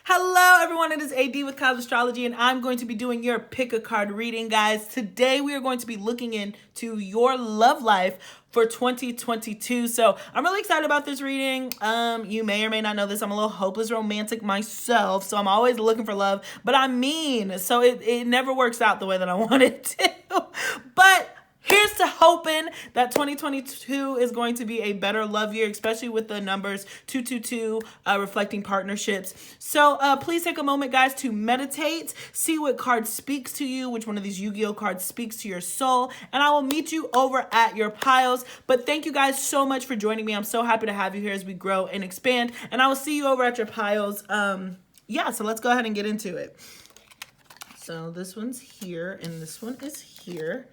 Hello everyone, it is AD with Astrology, and I'm going to be doing your pick a card reading, guys. Today we are going to be looking into your love life for 2022. So I'm really excited about this reading. You may or may not know this. I'm a little hopeless romantic myself, so I'm always looking for love, but I'm mean, so it never works out the way that I want it to. But here's to hoping that 2022 is going to be a better love year, especially with the numbers 222 reflecting partnerships. So please take a moment, guys, to meditate, see what card speaks to you, which one of these Yu-Gi-Oh cards speaks to your soul, and I will meet you over at your piles. But thank you guys so much for joining me. I'm so happy to have you here as we grow and expand, and I will see you over at your piles. Yeah, so let's go ahead and get into it. So this one's here, and this one is here.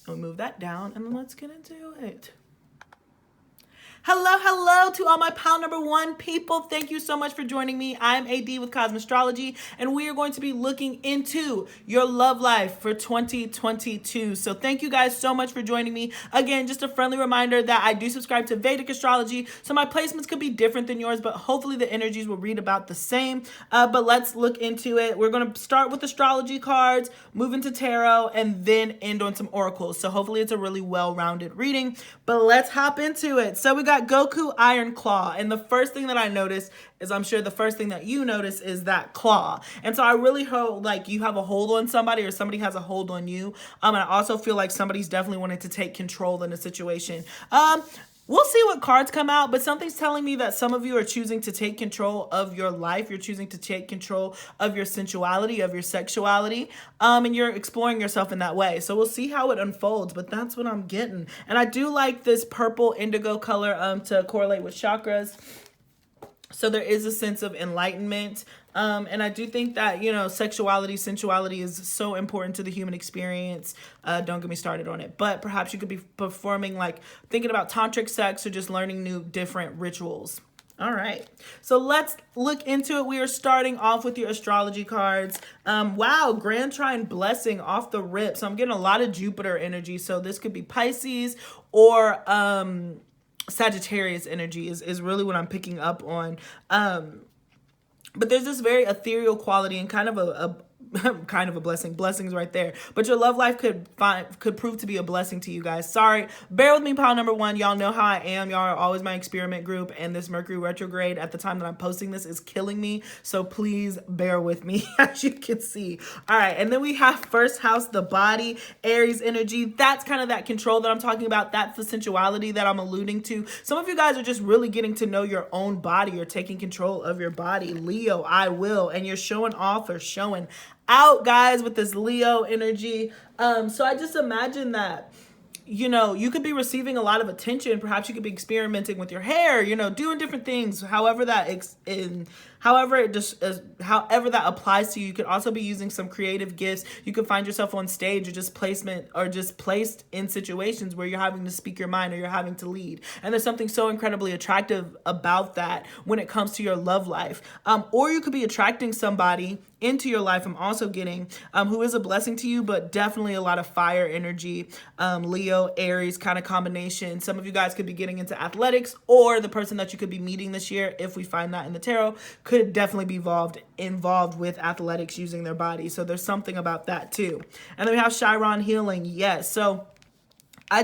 I'll move that down, and then let's get into it. Hello to all my pile number one people. Thank you so much for joining me. I'm AD with Astrology, and we are going to be looking into your love life for 2022. So thank you guys so much for joining me. Again, just a friendly reminder that I do subscribe to Vedic Astrology, so my placements could be different than yours, but hopefully the energies will read about the same. But let's look into it. We're going to start with astrology cards, move into tarot, and then end on some oracles. So hopefully it's a really well-rounded reading, but let's hop into it. So we got Goku Iron Claw, and the first thing that I noticed is, I'm sure the first thing that you notice is that claw. And so I really hope like you have a hold on somebody, or somebody has a hold on you. And I also feel like somebody's definitely wanting to take control in a situation. We'll see what cards come out, but something's telling me that some of you are choosing to take control of your life. You're choosing to take control of your sensuality, of your sexuality, and you're exploring yourself in that way. So we'll see how it unfolds, but that's what I'm getting. And I do like this purple indigo color to correlate with chakras. So there is a sense of enlightenment. And I do think that, you know, sexuality, sensuality is so important to the human experience. Don't get me started on it. But perhaps you could be performing, like, thinking about tantric sex, or just learning new, different rituals. All right, so let's look into it. We are starting off with your astrology cards. Wow, Grand Trine Blessing off the rip. So I'm getting a lot of Jupiter energy. So this could be Pisces or Sagittarius energy is really what I'm picking up on. But there's this very ethereal quality and kind of a kind of a blessing. Blessings right there. But your love life could prove to be a blessing to you guys. Sorry. Bear with me, pile number one. Y'all know how I am. Y'all are always my experiment group, and this Mercury retrograde at the time that I'm posting this is killing me. So please bear with me, as you can see. All right. And then we have first house, the body, Aries energy. That's kind of that control that I'm talking about. That's the sensuality that I'm alluding to. Some of you guys are just really getting to know your own body. You're taking control of your body. Leo, I will. And you're showing off or showing out, guys, with this Leo energy. So I just imagine that, you know, you could be receiving a lot of attention. Perhaps you could be experimenting with your hair, you know, doing different things, however that however that applies to you. You could also be using some creative gifts. You could find yourself on stage, or just placed in situations where you're having to speak your mind, or you're having to lead. And there's something so incredibly attractive about that when it comes to your love life. Or you could be attracting somebody into your life, I'm also getting, who is a blessing to you, but definitely a lot of fire energy, Leo, Aries kind of combination. Some of you guys could be getting into athletics, or the person that you could be meeting this year, if we find that in the tarot, could definitely be involved with athletics, using their body. So there's something about that too. And then we have Chiron healing. Yes. So I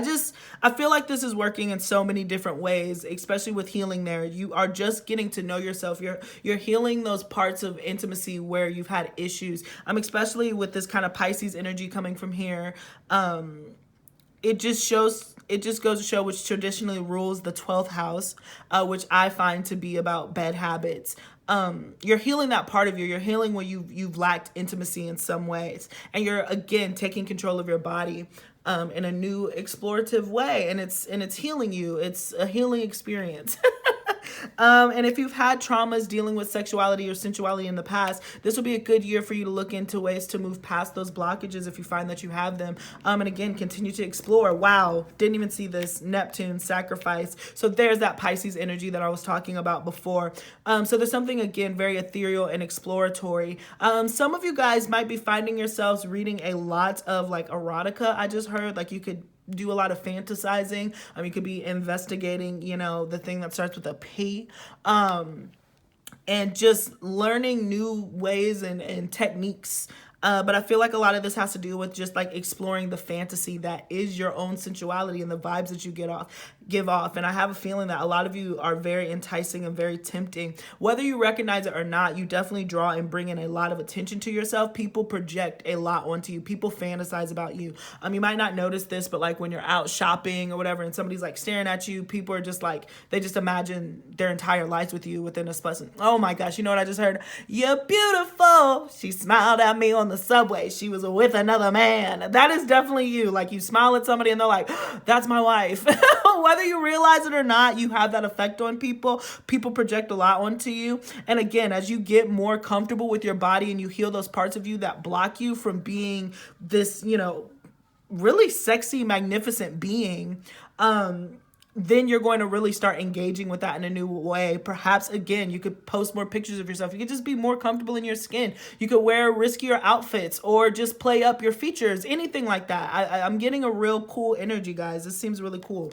feel like this is working in so many different ways, especially with healing there. You are just getting to know yourself. You're healing those parts of intimacy where you've had issues. Especially with this kind of Pisces energy coming from here. It just goes to show which traditionally rules the 12th house, which I find to be about bad habits. You're healing that part of you. You're healing where you've lacked intimacy in some ways. And you're, again, taking control of your body in a new explorative way, and it's healing you. It's a healing experience. And if you've had traumas dealing with sexuality or sensuality in the past, this will be a good year for you to look into ways to move past those blockages if you find that you have them. And again, continue to explore. Wow, didn't even see this. Neptune, sacrifice. So there's that Pisces energy that I was talking about before. So there's something, again, very ethereal and exploratory. Some of you guys might be finding yourselves reading a lot of like erotica. I just heard like you could do a lot of fantasizing. You could be investigating, you know, the thing that starts with a P. and just learning new ways and techniques. But I feel like a lot of this has to do with just like exploring the fantasy that is your own sensuality and the vibes that you give off. And I have a feeling that a lot of you are very enticing and very tempting. Whether you recognize it or not, you definitely draw and bring in a lot of attention to yourself. People project a lot onto you. People fantasize about you. You might not notice this, but like when you're out shopping or whatever and somebody's like staring at you, people are just like, they just imagine their entire lives with you within a split. Oh my gosh, you know what I just heard? You're beautiful. She smiled at me on the subway. She was with another man. That is definitely you. Like you smile at somebody and they're like, that's my wife. Whether you realize it or not, you have that effect on people. People project a lot onto you. And again, as you get more comfortable with your body and you heal those parts of you that block you from being this, you know, really sexy, magnificent being, then you're going to really start engaging with that in a new way. Perhaps, again, you could post more pictures of yourself. You could just be more comfortable in your skin. You could wear riskier outfits or just play up your features, anything like that. I'm getting a real cool energy, guys. This seems really cool.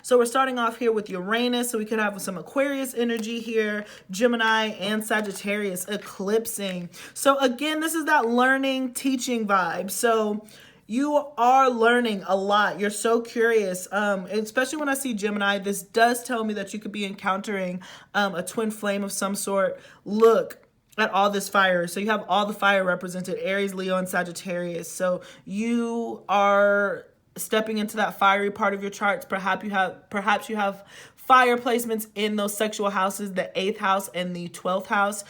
So we're starting off here with Uranus. So we could have some Aquarius energy here, Gemini and Sagittarius eclipsing. So again, this is that learning, teaching vibe. So you are learning a lot. You're so curious, especially when I see Gemini. This does tell me that you could be encountering a twin flame of some sort. Look at all this fire. So you have all the fire represented, Aries, Leo, and Sagittarius. So you are stepping into that fiery part of your charts. Perhaps you have fire placements in those sexual houses, the 8th house and the 12th house.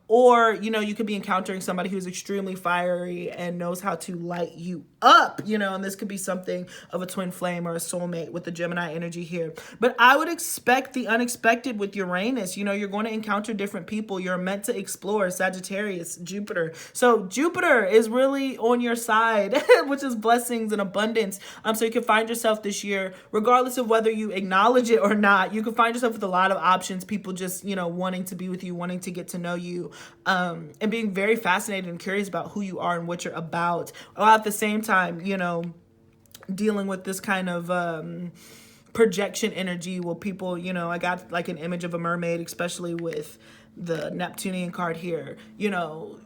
Or, you know, you could be encountering somebody who's extremely fiery and knows how to light you up, you know, and this could be something of a twin flame or a soulmate with the Gemini energy here. But I would expect the unexpected with Uranus. You know, you're going to encounter different people. You're meant to explore. Sagittarius, Jupiter. So Jupiter is really on your side, which is blessings and abundance. So you can find yourself this year, regardless of whether you acknowledge it or not, you can find yourself with a lot of options. People just, you know, wanting to be with you, wanting to get to know you, and being very fascinated and curious about who you are and what you're about. While at the same time, you know, dealing with this kind of projection energy where people, you know, I got like an image of a mermaid, especially with the Neptunian card here. You know,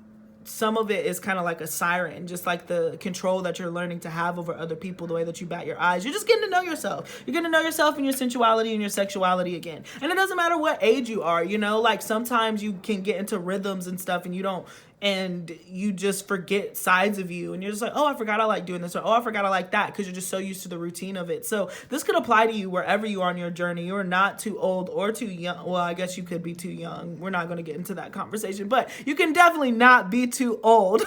some of it is kind of like a siren, just like the control that you're learning to have over other people, the way that you bat your eyes. You're just getting to know yourself. You're getting to know yourself and your sensuality and your sexuality again. And it doesn't matter what age you are, you know, like sometimes you can get into rhythms and stuff and you just forget sides of you and you're just like, oh, I forgot I like doing this, or oh, I forgot I like that, because you're just so used to the routine of it. So this could apply to you wherever you are on your journey. You're not too old or too young. Well, I guess you could be too young. We're not going to get into that conversation, but you can definitely not be too old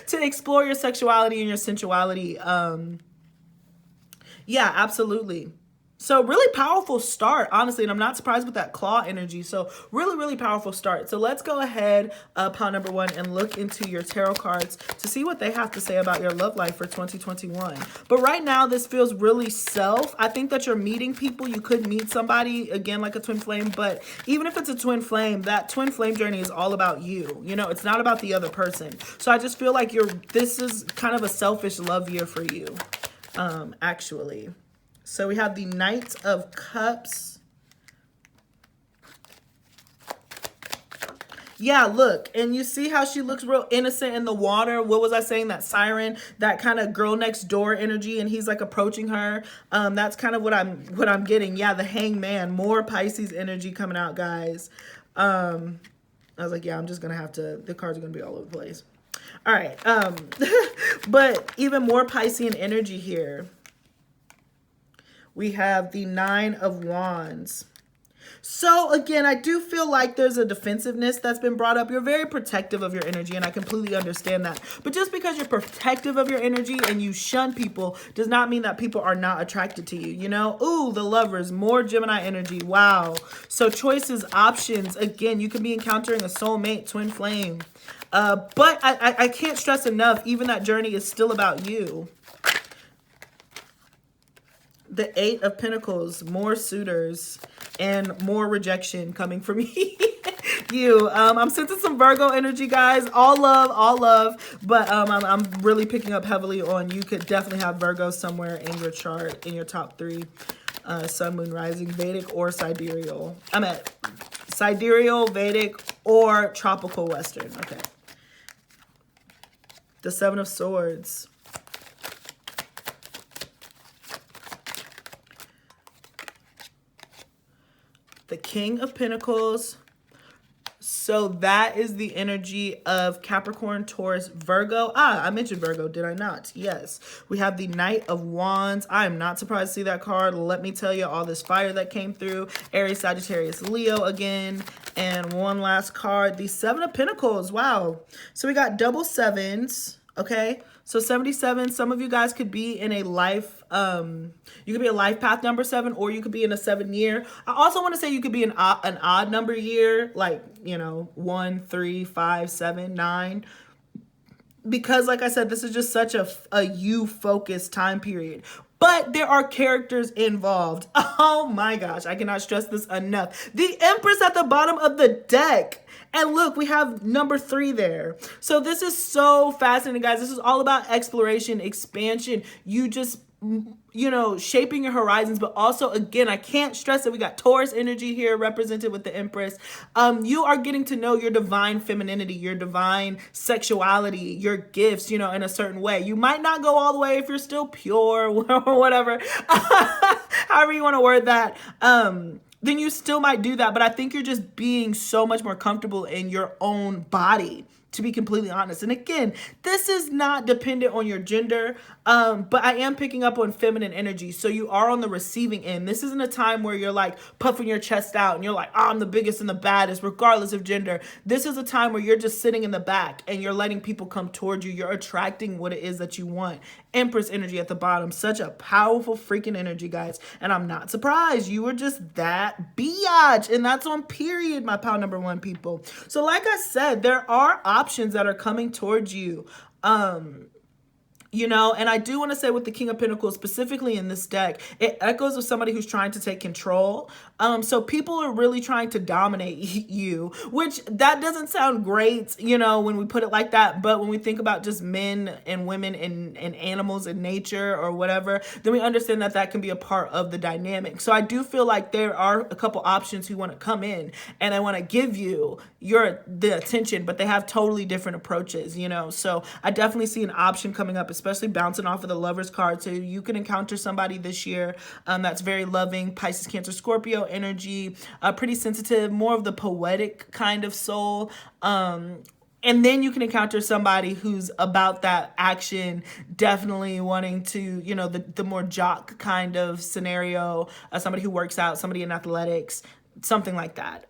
to explore your sexuality and your sensuality. Yeah, absolutely. So really powerful start, honestly, and I'm not surprised with that claw energy. So really, really powerful start. So let's go ahead, pile number 1, and look into your tarot cards to see what they have to say about your love life for 2021. But right now, this feels really self. I think that you're meeting people. You could meet somebody, again, like a twin flame. But even if it's a twin flame, that twin flame journey is all about you. You know, it's not about the other person. So I just feel like this is kind of a selfish love year for you, actually. So we have the Knight of Cups. Yeah, look, and you see how she looks real innocent in the water. What was I saying? That siren, that kind of girl next door energy, and he's like approaching her. That's kind of what I'm getting. Yeah, the Hangman, more Pisces energy coming out, guys. I was like, yeah, I'm just gonna have to. The cards are gonna be all over the place. All right, but even more Piscean energy here. We have the 9 of Wands. So again, I do feel like there's a defensiveness that's been brought up. You're very protective of your energy, and I completely understand that. But just because you're protective of your energy and you shun people does not mean that people are not attracted to you, you know? Ooh, the Lovers, more Gemini energy. Wow. So choices, options. Again, you could be encountering a soulmate, twin flame. But I can't stress enough, even that journey is still about you. The 8 of Pentacles, more suitors and more rejection coming from you. I'm sensing some Virgo energy, guys. All love. But I'm really picking up heavily on you could definitely have Virgo somewhere in your chart, in your top 3. Sun, Moon, Rising, Vedic or Sidereal. I'm at Sidereal, Vedic, or Tropical Western. Okay. The Seven of Swords. The King of Pentacles. So that is the energy of Capricorn, Taurus, Virgo. I mentioned Virgo, did I not? Yes. We have the Knight of Wands. I am not surprised to see that card. Let me tell you all this fire that came through. Aries, Sagittarius, Leo again. And one last card, the Seven of Pentacles. Wow. So we got double sevens, okay? So 77, some of you guys could be in a life, you could be a life path number 7, or you could be in a 7-year. I also want to say you could be an odd number year, like, you know, 1, 3, 5, 7, 9. Because like I said, this is just such a you-focused time period. But there are characters involved. Oh my gosh, I cannot stress this enough. The Empress at the bottom of the deck. And look, we have number 3 there. So this is so fascinating, guys. This is all about exploration, expansion. You just, you know, shaping your horizons. But also, again, I can't stress that we got Taurus energy here represented with the Empress. You are getting to know your divine femininity, your divine sexuality, your gifts, you know, in a certain way. You might not go all the way if you're still pure or whatever. However you want to word that. Then you still might do that. But I think you're just being so much more comfortable in your own body, to be completely honest. And again, this is not dependent on your gender, but I am picking up on feminine energy. So you are on the receiving end. This isn't a time where you're like puffing your chest out and you're like, oh, I'm the biggest and the baddest, regardless of gender. This is a time where you're just sitting in the back and you're letting people come towards you. You're attracting what it is that you want. Empress energy at the bottom. Such a powerful freaking energy, guys. And I'm not surprised. You were just that biatch. And that's on period, my pile number 1 people. So like I said, there are options that are coming towards you. You know, and I do want to say with the King of Pentacles, specifically in this deck, it echoes of somebody who's trying to take control. So people are really trying to dominate you, which that doesn't sound great, you know, when we put it like that. But when we think about just men and women and animals and nature or whatever, then we understand that that can be a part of the dynamic. So I do feel like there are a couple options who want to come in and they want to give you the attention, but they have totally different approaches, you know. So I definitely see an option coming up, especially bouncing off of the Lover's card. So you can encounter somebody this year that's very loving, Pisces, Cancer, Scorpio energy, pretty sensitive, more of the poetic kind of soul. And then you can encounter somebody who's about that action, definitely wanting to, you know, the more jock kind of scenario, somebody who works out, somebody in athletics, something like that,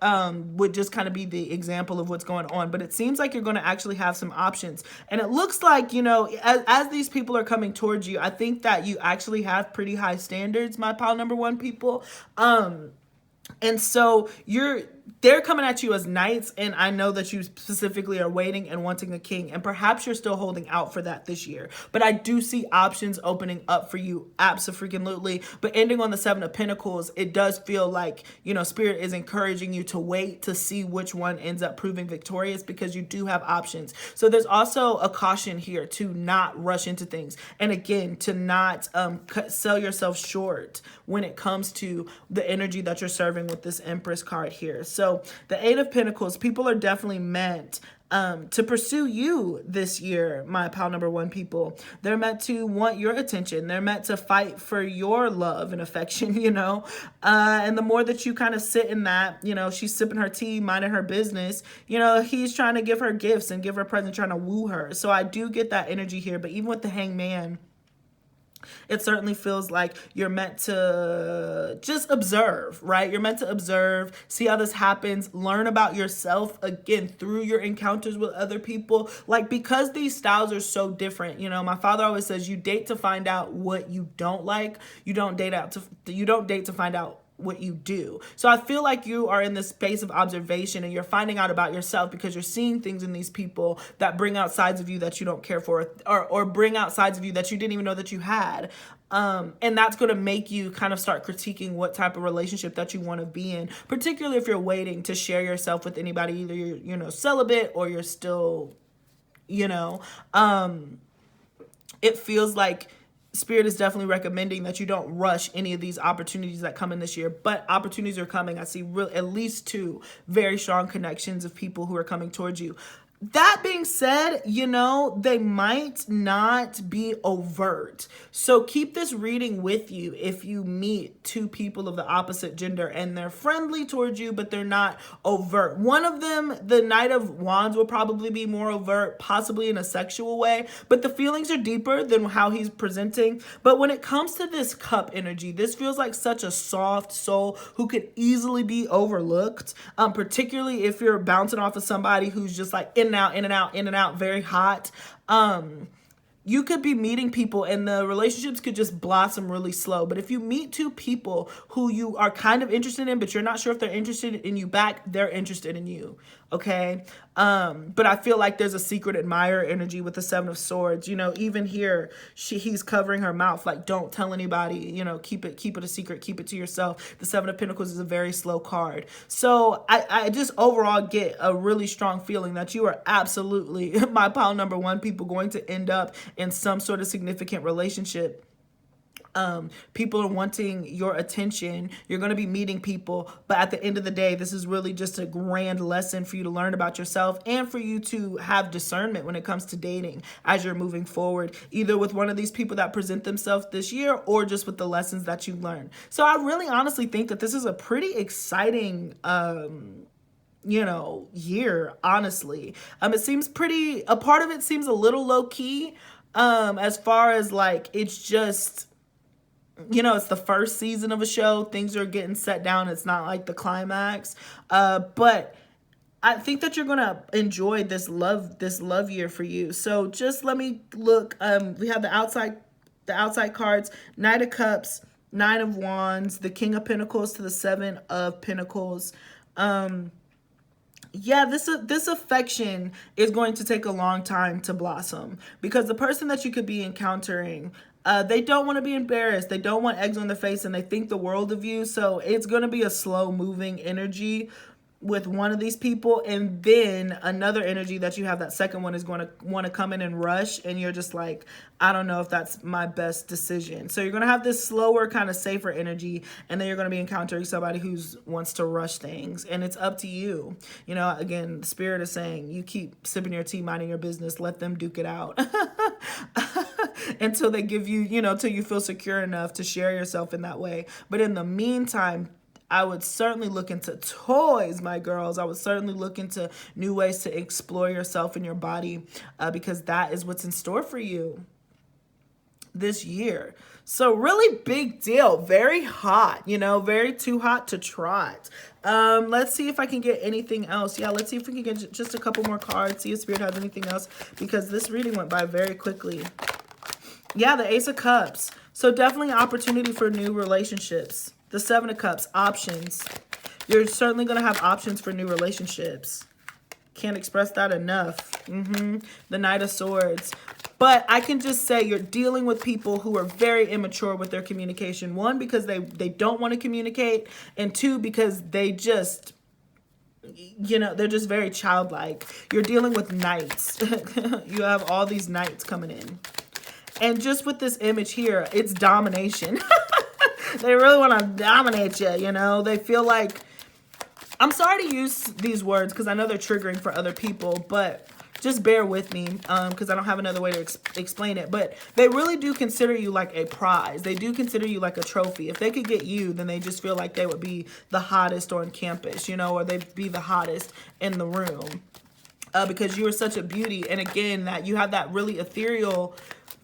would just kind of be the example of what's going on. But it seems like you're going to actually have some options. And it looks like, you know, as these people are coming towards you, I think that you actually have pretty high standards, my pile number 1 people. And so they're coming at you as knights, and I know that you specifically are waiting and wanting a king, and perhaps you're still holding out for that this year. But I do see options opening up for you, abso-freaking-lutely. But ending on the 7 of Pentacles, it does feel like, you know, Spirit is encouraging you to wait to see which one ends up proving victorious, because you do have options. So there's also a caution here to not rush into things, and again, to not sell yourself short when it comes to the energy that you're serving with this Empress card here. So the 8 of Pentacles, people are definitely meant to pursue you this year, my pile number 1 people. They're meant to want your attention. They're meant to fight for your love and affection, you know. And the more that you kind of sit in that, you know, she's sipping her tea, minding her business, you know, he's trying to give her gifts and give her presents, trying to woo her. So I do get that energy here. But even with the Hangman, it certainly feels like you're meant to just observe, right? You're meant to observe, see how this happens, learn about yourself, again, through your encounters with other people. Like, because these styles are so different, you know, my father always says you date to find out what you don't like. You don't date to find out what you do. So I feel like you are in this space of observation, and you're finding out about yourself because you're seeing things in these people that bring out sides of you that you don't care for, or bring out sides of you that you didn't even know that you had. And that's going to make you kind of start critiquing what type of relationship that you want to be in, particularly if you're waiting to share yourself with anybody. Either you're, you know, celibate, or you're still, you know, it feels like Spirit is definitely recommending that you don't rush any of these opportunities that come in this year, but opportunities are coming. I see at least two very strong connections of people who are coming towards you. That being said, you know, they might not be overt. So keep this reading with you if you meet two people of the opposite gender and they're friendly towards you, but they're not overt. One of them, the Knight of Wands, will probably be more overt, possibly in a sexual way, but the feelings are deeper than how he's presenting. But when it comes to this Cup energy, this feels like such a soft soul who could easily be overlooked, particularly if you're bouncing off of somebody who's just like in and out, in and out, in and out, very hot. You could be meeting people and the relationships could just blossom really slow. But if you meet two people who you are kind of interested in, but you're not sure if they're interested in you back, they're interested in you. Okay. But I feel like there's a secret admirer energy with the Seven of Swords. You know, even here, he's covering her mouth, like, don't tell anybody, you know, keep it a secret, keep it to yourself. The Seven of Pentacles is a very slow card. So I just overall get a really strong feeling that you are absolutely, my pile number one, people going to end up in some sort of significant relationship. People are wanting your attention. You're going to be meeting people, but at the end of the day, this is really just a grand lesson for you to learn about yourself and for you to have discernment when it comes to dating as you're moving forward, either with one of these people that present themselves this year or just with the lessons that you learn. So I really honestly think that this is a pretty exciting, you know, year, honestly. It seems pretty, a part of it seems a little low key, as far as like, it's just, you know, it's the first season of a show. Things are getting set down. It's not like the climax. But I think that you're going to enjoy this love year for you. So just let me look. We have the outside cards, Knight of Cups, Nine of Wands, the King of Pentacles to the Seven of Pentacles. Yeah, this affection is going to take a long time to blossom because the person that you could be encountering, they don't want to be embarrassed. They don't want eggs on their face and they think the world of you. So it's going to be a slow moving energy with one of these people. And then another energy that you have, that second one, is going to want to come in and rush. And you're just like, I don't know if that's my best decision. So you're going to have this slower, kind of safer energy. And then you're going to be encountering somebody who wants to rush things. And it's up to you. You know, again, the Spirit is saying, you keep sipping your tea, minding your business, let them duke it out. Until they give you, you know, till you feel secure enough to share yourself in that way. But in the meantime, I would certainly look into toys, my girls. I would certainly look into new ways to explore yourself and your body, because that is what's in store for you this year. So really big deal. Very hot, you know, very too hot to trot. Let's see if I can get anything else. Yeah, let's see if we can get just a couple more cards. See if Spirit has anything else, because this reading went by very quickly. Yeah, the Ace of Cups. So definitely an opportunity for new relationships. The Seven of Cups, options. You're certainly going to have options for new relationships. Can't express that enough. The Knight of Swords. But I can just say you're dealing with people who are very immature with their communication. One, because they don't want to communicate. And two, because they just, you know, they're just very childlike. You're dealing with knights. You have all these knights coming in. And just with this image here, it's domination. They really want to dominate you, you know. They feel like, I'm sorry to use these words because I know they're triggering for other people, but just bear with me because I don't have another way to explain it. But they really do consider you like a prize. They do consider you like a trophy. If they could get you, then they just feel like they would be the hottest on campus, you know, or they'd be the hottest in the room because you are such a beauty. And again, that you have that really ethereal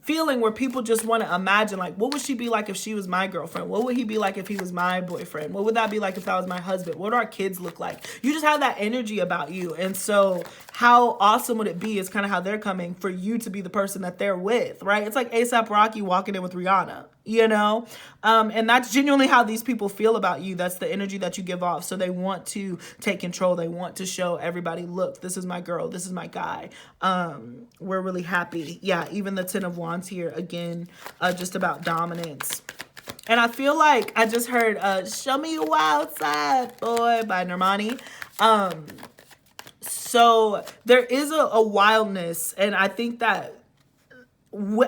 feeling where people just want to imagine, like, what would she be like if she was my girlfriend? What would he be like if he was my boyfriend? What would that be like if that was my husband? What do our kids look like? You just have that energy about you. And so how awesome would it be is kind of how they're coming for you to be the person that they're with, right? It's like A$AP Rocky walking in with Rihanna, you know? And that's genuinely how these people feel about you. That's the energy that you give off. So they want to take control. They want to show everybody, look, this is my girl. This is my guy. We're really happy. Yeah, even the Ten of Wands here, again, just about dominance. And I feel like I just heard Show Me Your Wild Side, Boy by Normani. So there is a wildness, and I think that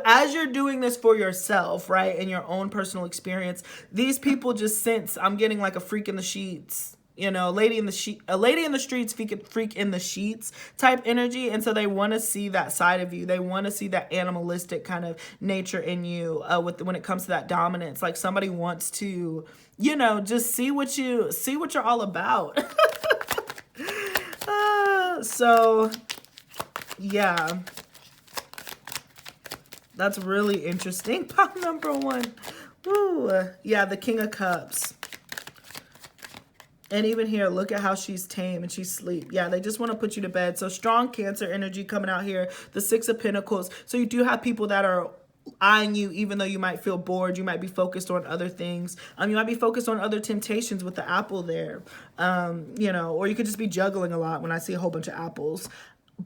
as you're doing this for yourself, right, in your own personal experience, these people just sense, I'm getting like a freak in the sheets, you know, a lady in the streets, freak in the sheets type energy. And so they want to see that side of you. They want to see that animalistic kind of nature in you, when it comes to that dominance. Like somebody wants to, you know, just see what you're all about. So yeah, that's really interesting. Pile number one. Woo. Yeah, the King of Cups. And even here, look at how she's tame and she's asleep. Yeah, they just want to put you to bed. So strong Cancer energy coming out here. The Six of Pentacles. So you do have people that are eyeing you, even though you might feel bored. You might be focused on other things. You might be focused on other temptations with the apple there. You know, or you could just be juggling a lot when I see a whole bunch of apples.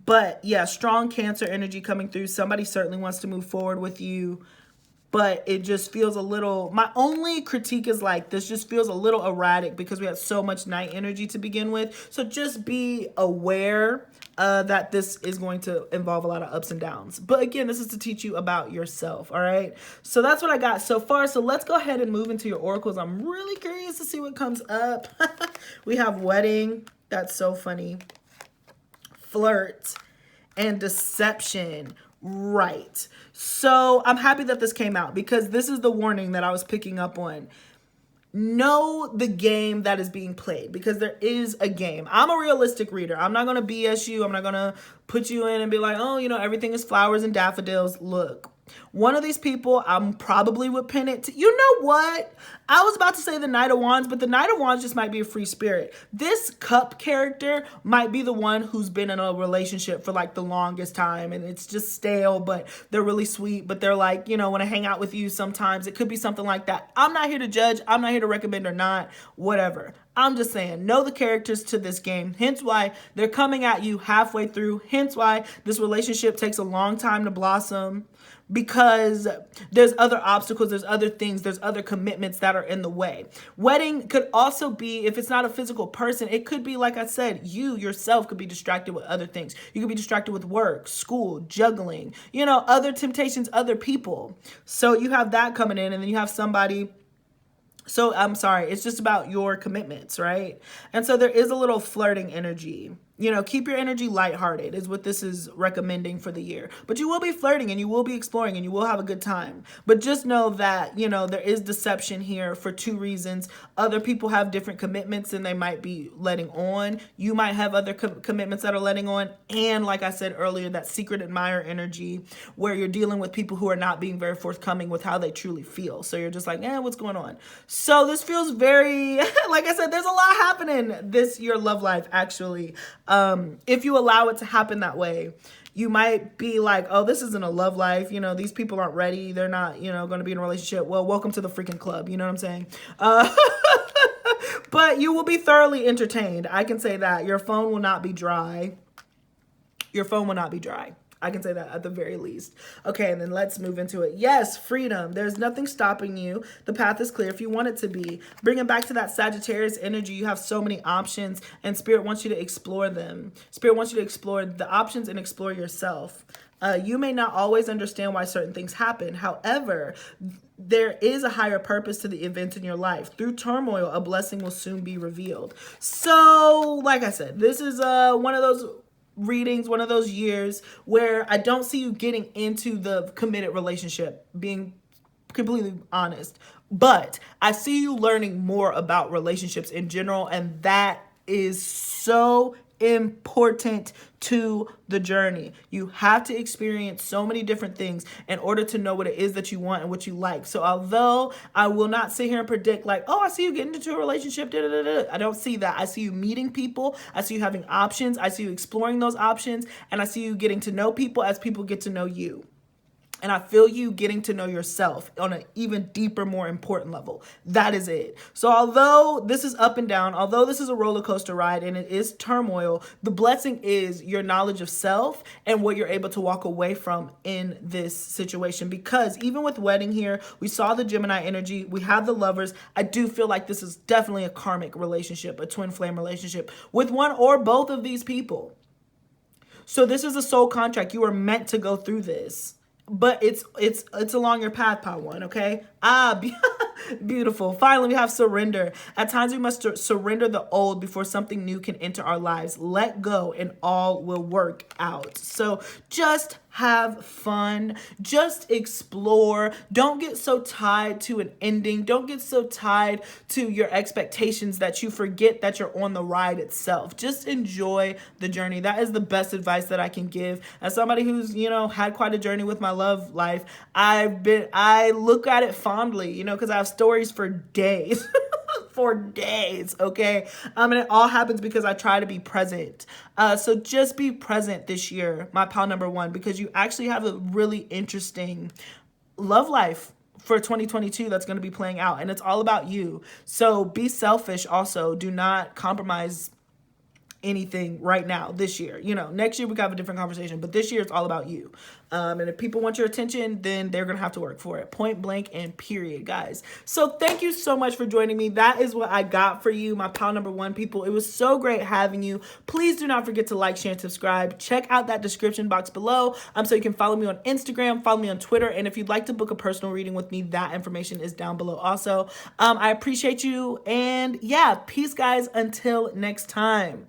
But yeah, strong Cancer energy coming through. Somebody certainly wants to move forward with you. But it just feels a little, my only critique is like, this just feels a little erratic because we have so much night energy to begin with. So just be aware that this is going to involve a lot of ups and downs. But again, this is to teach you about yourself, all right? So that's what I got so far. So let's go ahead and move into your oracles. I'm really curious to see what comes up. We have wedding. That's so funny. Flirt and deception. Right. So I'm happy that this came out because this is the warning that I was picking up on. Know the game that is being played because there is a game. I'm a realistic reader. I'm not going to BS you. I'm not going to put you in and be like, oh, you know, everything is flowers and daffodils. Look, one of these people, I'm probably would pin it to, you know what? I was about to say the Knight of Wands, but the Knight of Wands just might be a free spirit. This Cup character might be the one who's been in a relationship for like the longest time and it's just stale, but they're really sweet, but they're like, you know, want to hang out with you sometimes. It could be something like that. I'm not here to judge. I'm not here to recommend or not, whatever. I'm just saying, know the characters to this game. Hence why they're coming at you halfway through. Hence why this relationship takes a long time to blossom. Because there's other obstacles, there's other things, there's other commitments that are in the way. Wedding could also be, if it's not a physical person, it could be, like I said, you yourself could be distracted with other things. You could be distracted with work, school, juggling, you know, other temptations, other people. So you have that coming in, and then you have somebody. So I'm sorry, it's just about your commitments, right? And so there is a little flirting energy. You know, keep your energy lighthearted is what this is recommending for the year. But you will be flirting and you will be exploring and you will have a good time. But just know that, you know, there is deception here for two reasons. Other people have different commitments and they might be letting on. You might have other commitments that are letting on. And like I said earlier, that secret admirer energy where you're dealing with people who are not being very forthcoming with how they truly feel. So you're just like, what's going on? So this feels very, like I said, there's a lot happening this your love life, actually. If you allow it to happen that way, you might be like, oh, this isn't a love life. You know, these people aren't ready. They're not, you know, going to be in a relationship. Well, welcome to the freaking club. You know what I'm saying? But you will be thoroughly entertained. I can say that. Your phone will not be dry. Your phone will not be dry. I can say that at the very least. Okay, and then let's move into it. Yes, freedom. There's nothing stopping you. The path is clear if you want it to be. Bring it back to that Sagittarius energy. You have so many options, and Spirit wants you to explore them. Spirit wants you to explore the options and explore yourself. You may not always understand why certain things happen. However, there is a higher purpose to the events in your life. Through turmoil, a blessing will soon be revealed. So, like I said, this is one of those readings, one of those years where I don't see you getting into the committed relationship, being completely honest. But I see you learning more about relationships in general, and that is so important to the journey. You have to experience so many different things in order to know what it is that you want and what you like. So although I will not sit here and predict like, oh, I see you getting into a relationship, I don't see that. I see you meeting people. I see you having options. I see you exploring those options, and I see you getting to know people as people get to know you. And I feel you getting to know yourself on an even deeper, more important level. That is it. So although this is up and down, although this is a roller coaster ride and it is turmoil, the blessing is your knowledge of self and what you're able to walk away from in this situation. Because even with wedding here, we saw the Gemini energy. We have the lovers. I do feel like this is definitely a karmic relationship, a twin flame relationship with one or both of these people. So this is a soul contract. You are meant to go through this. but it's along your path, pile one, okay? Beautiful. Finally, we have surrender. At times we must surrender the old before something new can enter our lives. Let go and all will work out. So just have fun. Just explore. Don't get so tied to an ending. Don't get so tied to your expectations that you forget that you're on the ride itself. Just enjoy the journey. That is the best advice that I can give. As somebody who's, had quite a journey with my love life, I look at it fondly, because I have stories for days. For days, okay? And it all happens because I try to be present. So just be present this year, my pal number one, because you actually have a really interesting love life for 2022 that's going to be playing out, and it's all about you. So be selfish also. Do not compromise anything right now this year. Next year we can have a different conversation, but this year it's all about you. And if people want your attention, then they're gonna have to work for it. Point blank and period, guys. So thank you so much for joining me. That is what I got for you, my pal number one people. It was so great having you. Please do not forget to like, share, and subscribe. Check out that description box below so you can follow me on Instagram, follow me on Twitter, and if you'd like to book a personal reading with me, that information is down below also. I appreciate you, and yeah, peace, guys, until next time.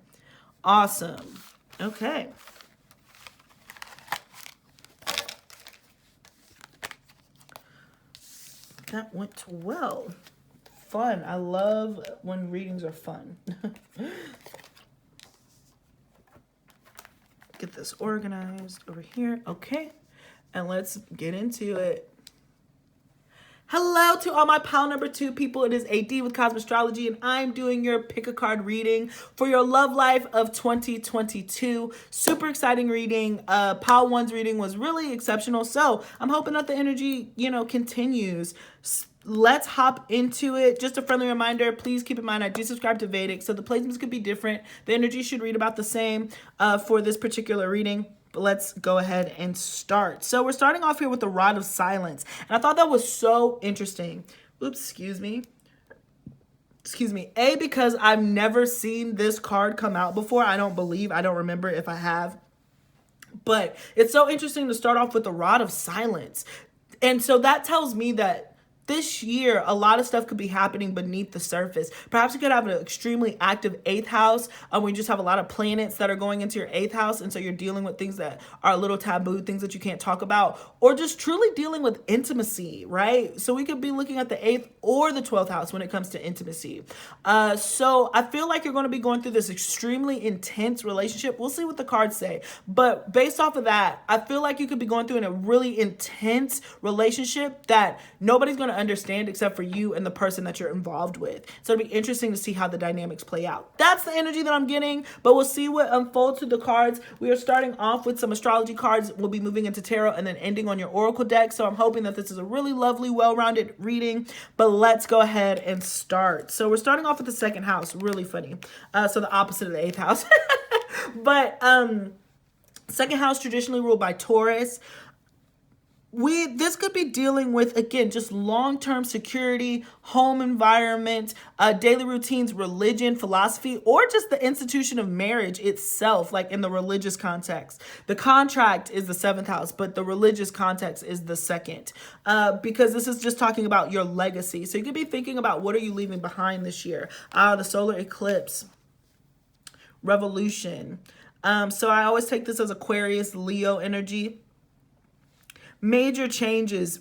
Awesome. Okay. That went well. Fun. I love when readings are fun. Get this organized over here. Okay. And let's get into it. Hello to all my pal number two people. It is AD with Astrology, and I'm doing your pick a card reading for your love life of 2022. Super exciting reading. Pal one's reading was really exceptional, so I'm hoping that the energy, continues. Let's hop into it. Just a friendly reminder, please keep in mind I do subscribe to Vedic, so the placements could be different. The energy should read about the same for this particular reading. But let's go ahead and start. So we're starting off here with the Rod of Silence. And I thought that was so interesting. Oops, excuse me. Because I've never seen this card come out before. I don't remember if I have. But it's so interesting to start off with the Rod of Silence. And so that tells me that this year, a lot of stuff could be happening beneath the surface. Perhaps you could have an extremely active 8th house where you just have a lot of planets that are going into your 8th house. And so you're dealing with things that are a little taboo, things that you can't talk about, or just truly dealing with intimacy, right? So we could be looking at the 8th or the 12th house when it comes to intimacy. So I feel like you're going to be going through this extremely intense relationship. We'll see what the cards say. But based off of that, I feel like you could be going through a really intense relationship that nobody's going to understand except for you and the person that you're involved with. So it'll be interesting to see how the dynamics play out. That's the energy that I'm getting, but we'll see what unfolds through the cards. We are starting off with some astrology cards. We'll be moving into tarot and then ending on your oracle deck. So I'm hoping that this is a really lovely, well-rounded reading, but let's go ahead and start. So we're starting off with the 2nd house. Really funny. So the opposite of the 8th house. But 2nd house traditionally ruled by Taurus. This could be dealing with, again, just long-term security, home environment, daily routines, religion, philosophy, or just the institution of marriage itself, like in the religious context. The contract is the 7th house, but the religious context is the 2nd, because this is just talking about your legacy. So you could be thinking about, what are you leaving behind this year? The solar eclipse, revolution. So I always take this as Aquarius, Leo energy. Major changes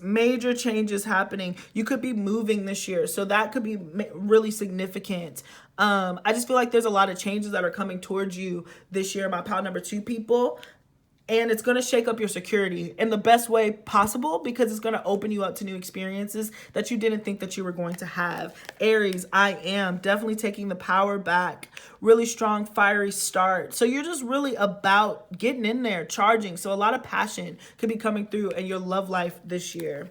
happening. You could be moving this year, so that could be really significant. I just feel like there's a lot of changes that are coming towards you this year, my pal number two people. And it's going to shake up your security in the best way possible, because it's going to open you up to new experiences that you didn't think that you were going to have. Aries, I am definitely taking the power back. Really strong, fiery start. So you're just really about getting in there, charging. So a lot of passion could be coming through in your love life this year.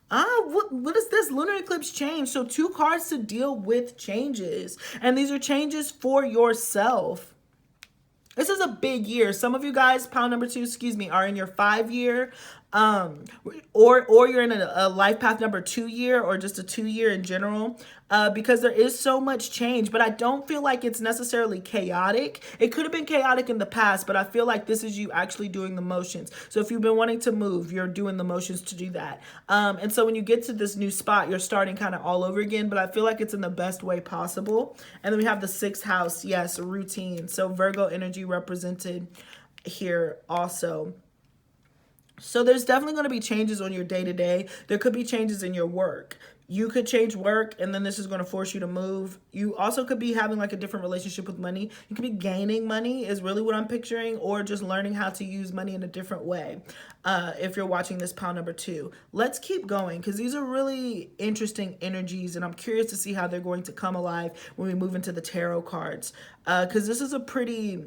What is this? Lunar eclipse change. So 2 cards to deal with changes. And these are changes for yourself. This is a big year. Some of you guys, pile number 2, excuse me, are in your 5-year, or you're in a life path number 2 year, or just a 2-year in general, because there is so much change. But I don't feel like it's necessarily chaotic. It could have been chaotic in the past, but I feel like this is you actually doing the motions. So if you've been wanting to move, you're doing the motions to do that. And so when you get to this new spot, you're starting kind of all over again, but I feel like it's in the best way possible. And then we have the 6th house, yes, routine. So Virgo energy represented here also. So there's definitely going to be changes on your day-to-day. There could be changes in your work. You could change work, and then this is going to force you to move. You also could be having like a different relationship with money. You could be gaining money is really what I'm picturing, or just learning how to use money in a different way. If you're watching this pile number 2, let's keep going, because these are really interesting energies, and I'm curious to see how they're going to come alive when we move into the tarot cards. Because this is a pretty,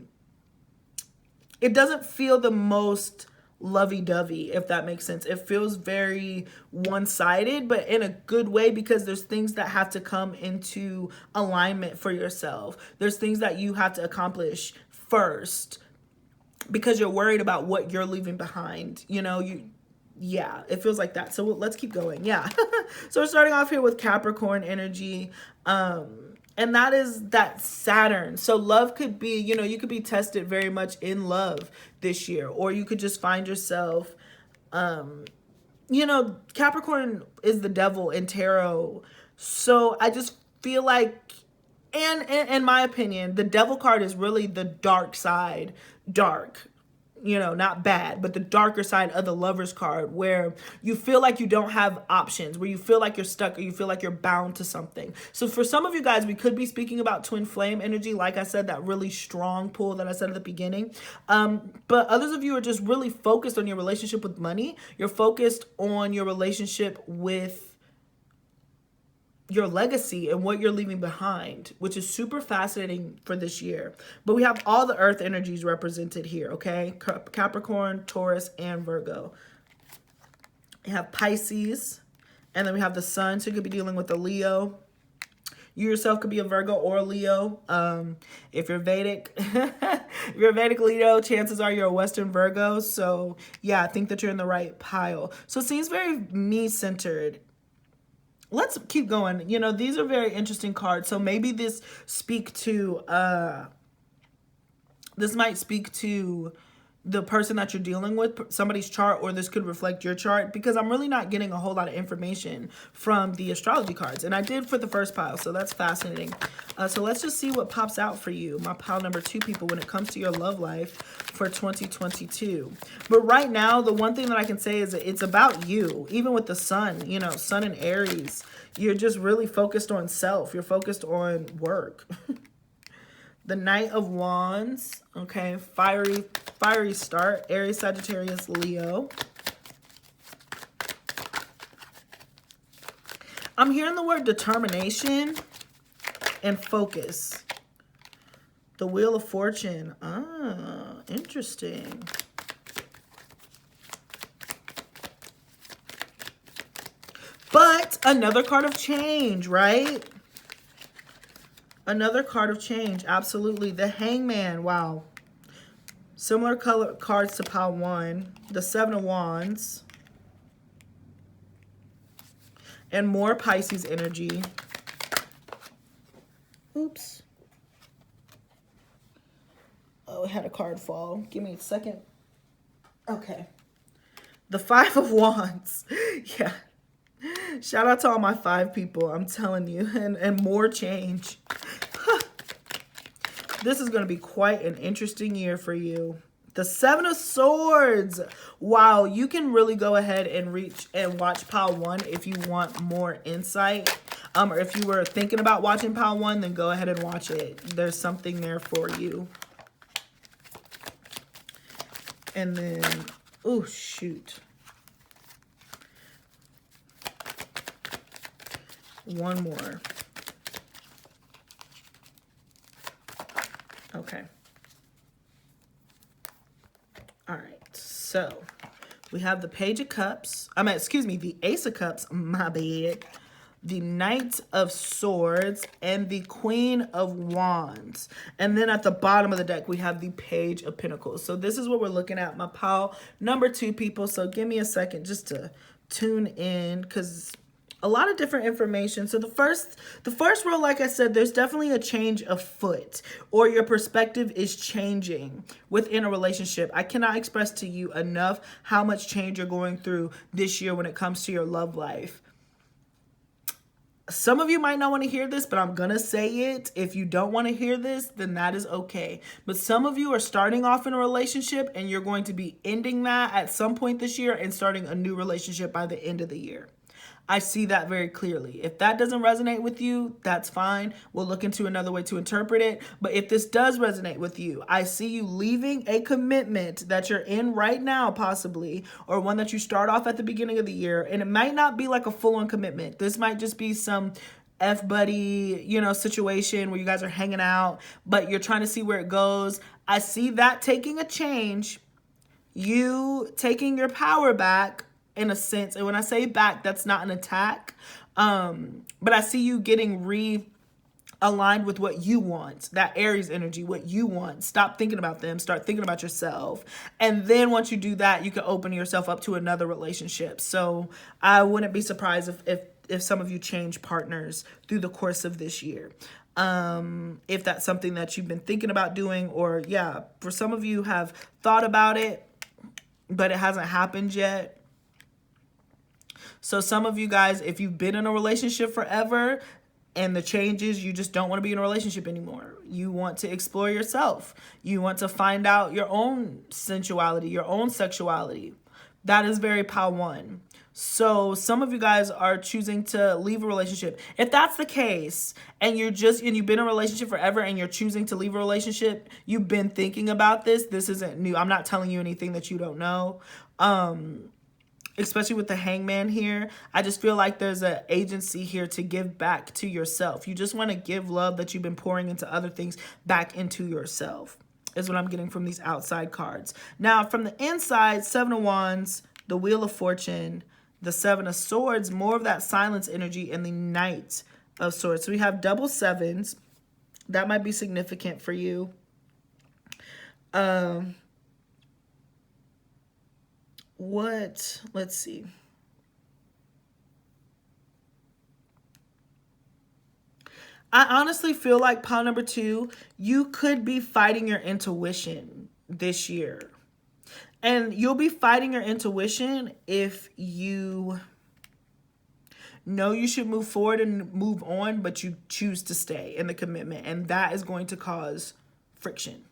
it doesn't feel the most lovey-dovey, if that makes sense. It feels very one-sided, but in a good way, because there's things that have to come into alignment for yourself. There's things that you have to accomplish first, because you're worried about what you're leaving behind. You know, yeah, it feels like that. So let's keep going. Yeah. So we're starting off here with Capricorn energy. And that is that Saturn. So love could be, you know, you could be tested very much in love this year, or you could just find yourself, you know, Capricorn is the devil in tarot. So I just feel like, and in my opinion, the devil card is really the dark side, dark. You know, not bad, but the darker side of the Lover's card, where you feel like you don't have options, where you feel like you're stuck, or you feel like you're bound to something. So for some of you guys, we could be speaking about twin flame energy. Like I said, that really strong pull that I said at the beginning. But others of you are just really focused on your relationship with money. You're focused on your relationship with your legacy and what you're leaving behind, which is super fascinating for this year. But we have all the earth energies represented here, okay? Capricorn, Taurus, and Virgo. We have Pisces, and then we have the sun, so you could be dealing with a Leo. You yourself could be a Virgo or a Leo. If you're Vedic, if you're a Vedic Leo, chances are you're a Western Virgo. So yeah, I think that you're in the right pile. So it seems very me-centered. Let's keep going. You know, these are very interesting cards. So maybe this might speak to the person that you're dealing with, somebody's chart, or this could reflect your chart, because I'm really not getting a whole lot of information from the astrology cards. And I did for the first pile, so that's fascinating. So let's just see what pops out for you, my pile number 2 people, when it comes to your love life for 2022. But right now, the one thing that I can say is that it's about you. Even with the sun, you know, sun in Aries, you're just really focused on self. You're focused on work. The Knight of Wands, okay, fiery start, Aries, Sagittarius, Leo. I'm hearing the word determination and focus. The Wheel of Fortune, interesting. But another card of change, right? Another card of change, absolutely. The Hangman, wow. Similar color cards to pile 1. The 7 of Wands. And more Pisces energy. Oops. Oh, it had a card fall. Give me a second. Okay. The 5 of Wands. Yeah. Shout out to all my 5 people, I'm telling you. And more change. This is going to be quite an interesting year for you. The 7 of Swords. Wow, you can really go ahead and reach and watch pile 1 if you want more insight. Or if you were thinking about watching pile 1, then go ahead and watch it. There's something there for you. And then, oh, shoot. One more. Okay. All right. So we have the Page of Cups. The Ace of Cups. My bad. the Knight of Swords, and the Queen of Wands. And then at the bottom of the deck, we have the Page of Pentacles. So this is what we're looking at, my pile number 2, people. So give me a second just to tune in, because a lot of different information. So the first row, like I said, there's definitely a change afoot, or your perspective is changing within a relationship. I cannot express to you enough how much change you're going through this year when it comes to your love life. Some of you might not want to hear this, but I'm going to say it. If you don't want to hear this, then that is okay. But some of you are starting off in a relationship and you're going to be ending that at some point this year and starting a new relationship by the end of the year. I see that very clearly. If that doesn't resonate with you, that's fine. We'll look into another way to interpret it. But if this does resonate with you, I see you leaving a commitment that you're in right now, possibly, or one that you start off at the beginning of the year. And it might not be like a full-on commitment. This might just be some F-buddy, situation where you guys are hanging out, but you're trying to see where it goes. I see that taking a change, you taking your power back, in a sense. And when I say back, that's not an attack. But I see you getting realigned with what you want, that Aries energy, what you want. Stop thinking about them, start thinking about yourself. And then once you do that, you can open yourself up to another relationship. So I wouldn't be surprised if some of you change partners through the course of this year. If that's something that you've been thinking about doing, or for some of you have thought about it, but it hasn't happened yet. So some of you guys, if you've been in a relationship forever and the changes, you just don't want to be in a relationship anymore. You want to explore yourself. You want to find out your own sensuality, your own sexuality. That is very pile 1. So some of you guys are choosing to leave a relationship. If that's the case, and you've been in a relationship forever and you're choosing to leave a relationship, you've been thinking about this. This isn't new. I'm not telling you anything that you don't know. Especially with the Hangman here, I just feel like there's an agency here to give back to yourself. You just want to give love that you've been pouring into other things back into yourself, is what I'm getting from these outside cards. Now, from the inside, 7 of Wands, the Wheel of Fortune, the 7 of Swords, more of that silence energy, and the Knight of Swords. So we have double 7s. That might be significant for you. Let's see. I honestly feel like pile number 2, you could be fighting your intuition this year. And you'll be fighting your intuition if you know you should move forward and move on, but you choose to stay in the commitment. And that is going to cause friction.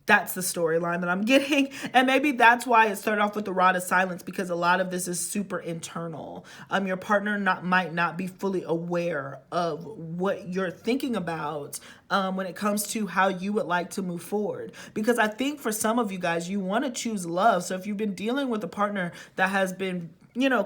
That's the storyline that I'm getting. And maybe that's why it started off with the Rod of Silence, because a lot of this is super internal. Your partner might not be fully aware of what you're thinking about when it comes to how you would like to move forward. Because I think for some of you guys, you want to choose love. So if you've been dealing with a partner that has been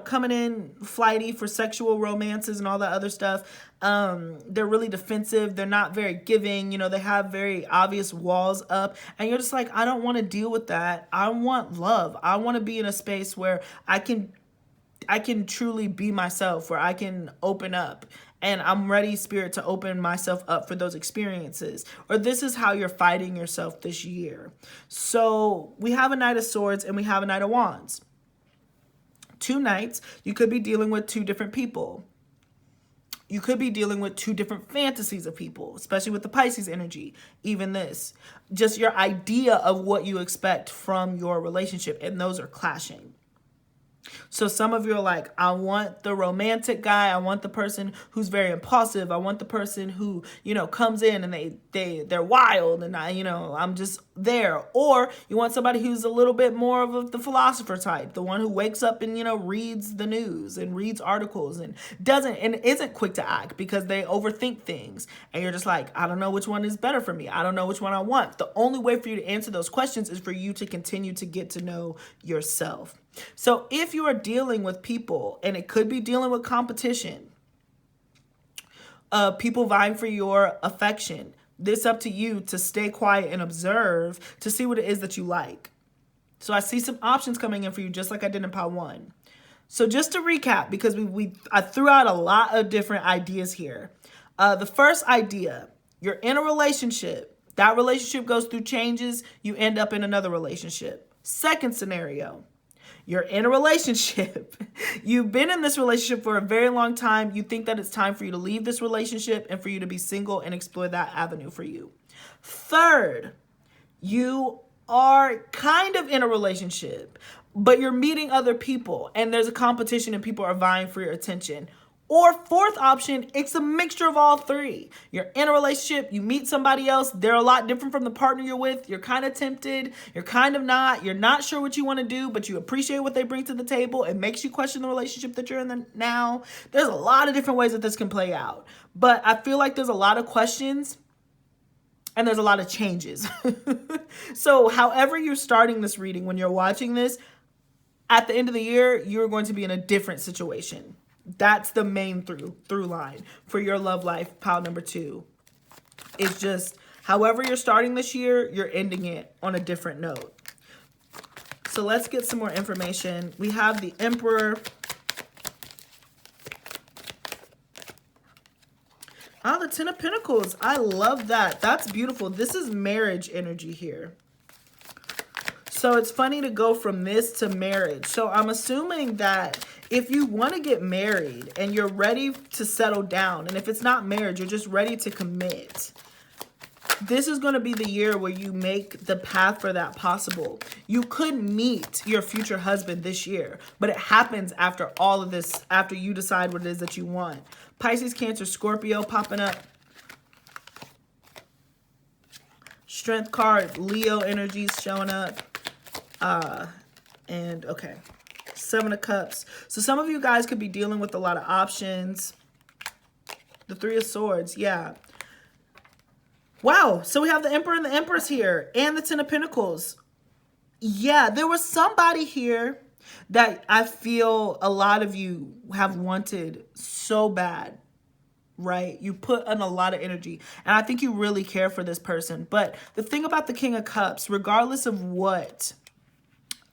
coming in flighty for sexual romances and all that other stuff, they're really defensive. They're not very giving. They have very obvious walls up. And you're just like, I don't want to deal with that. I want love. I want to be in a space where I can truly be myself, where I can open up. And I'm ready, Spirit, to open myself up for those experiences. Or this is how you're fighting yourself this year. So we have a Knight of Swords and we have a Knight of Wands. 2 knights, you could be dealing with 2 different people. You could be dealing with 2 different fantasies of people, especially with the Pisces energy. Even this, just your idea of what you expect from your relationship, and those are clashing. So some of you are like, I want the romantic guy. I want the person who's very impulsive. I want the person who, comes in and they're wild and I'm just there. Or you want somebody who's a little bit more of the philosopher type, the one who wakes up and, reads the news and reads articles and isn't quick to act because they overthink things. And you're just like, I don't know which one is better for me. I don't know which one I want. The only way for you to answer those questions is for you to continue to get to know yourself. So if you are dealing with people, and it could be dealing with competition, people vying for your affection, it's up to you to stay quiet and observe to see what it is that you like. So I see some options coming in for you, just like I did in pile 1. So just to recap, because I threw out a lot of different ideas here. The first idea, you're in a relationship. That relationship goes through changes. You end up in another relationship. Second scenario, you're in a relationship. You've been in this relationship for a very long time. You think that it's time for you to leave this relationship and for you to be single and explore that avenue for you. Third, you are kind of in a relationship, but you're meeting other people and there's a competition and people are vying for your attention. Or fourth option, it's a mixture of all three. You're in a relationship, you meet somebody else, they're a lot different from the partner you're with, you're kind of tempted, you're kind of not, you're not sure what you want to do, but you appreciate what they bring to the table. It makes you question the relationship that you're in now. There's a lot of different ways that this can play out. But I feel like there's a lot of questions and there's a lot of changes. So however you're starting this reading, when you're watching this, at the end of the year, you're going to be in a different situation. That's the main through line for your love life, pile number 2. It's just, however you're starting this year, you're ending it on a different note. So let's get some more information. We have the Emperor. Oh, the Ten of Pentacles. I love that. That's beautiful. This is marriage energy here. So it's funny to go from this to marriage. So I'm assuming that if you want to get married and you're ready to settle down, and if it's not marriage, you're just ready to commit, this is going to be the year where you make the path for that possible. You could meet your future husband this year, but it happens after all of this, after you decide what it is that you want. Pisces, Cancer, Scorpio popping up. Strength card, Leo energies showing up. And okay, 7 of Cups. So some of you guys could be dealing with a lot of options. The 3 of Swords, yeah. Wow, so we have the Emperor and the Empress here, and the 10 of Pentacles. Yeah, there was somebody here that I feel a lot of you have wanted so bad, right? You put in a lot of energy, and I think you really care for this person. But the thing about the King of Cups, regardless of what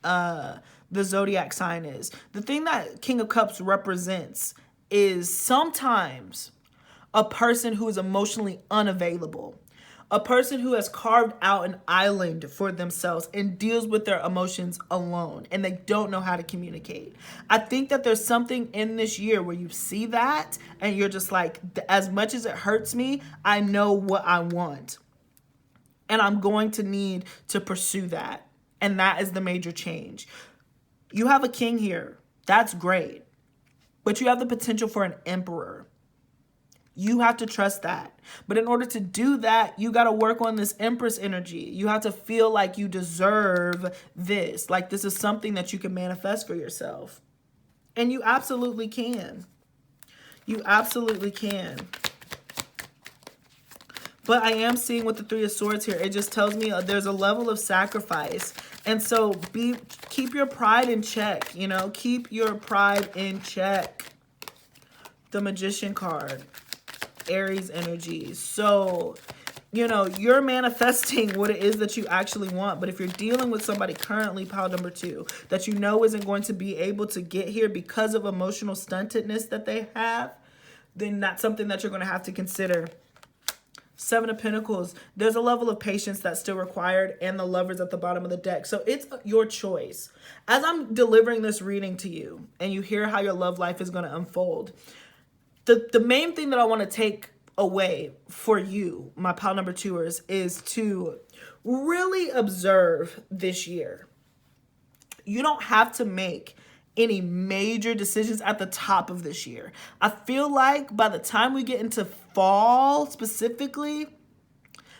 the zodiac sign is, the thing that King of Cups represents is sometimes a person who is emotionally unavailable, a person who has carved out an island for themselves and deals with their emotions alone, and they don't know how to communicate. I think that there's something in this year where you see that and you're just like, as much as it hurts me, I know what I want, and I'm going to need to pursue that. And that is the major change. You have a king here. That's great. But you have the potential for an emperor. You have to trust that. But in order to do that, you got to work on this Empress energy. You have to feel like you deserve this. Like this is something that you can manifest for yourself. And you absolutely can. You absolutely can. But I am seeing with the 3 of Swords here, it just tells me there's a level of sacrifice. And so keep your pride in check, you know, keep your pride in check. The Magician card, Aries energy. So, you know, you're manifesting what it is that you actually want. But if you're dealing with somebody currently, pile number 2, that you know isn't going to be able to get here because of emotional stuntedness that they have, then that's something that you're going to have to consider. 7 of Pentacles, there's a level of patience that's still required, and the Lovers at the bottom of the deck. So it's your choice. As I'm delivering this reading to you and you hear how your love life is going to unfold, the main thing that I want to take away for you, my pile number 2ers, is to really observe this year. You don't have to make any major decisions at the top of this year. I feel like by the time we get into fall specifically,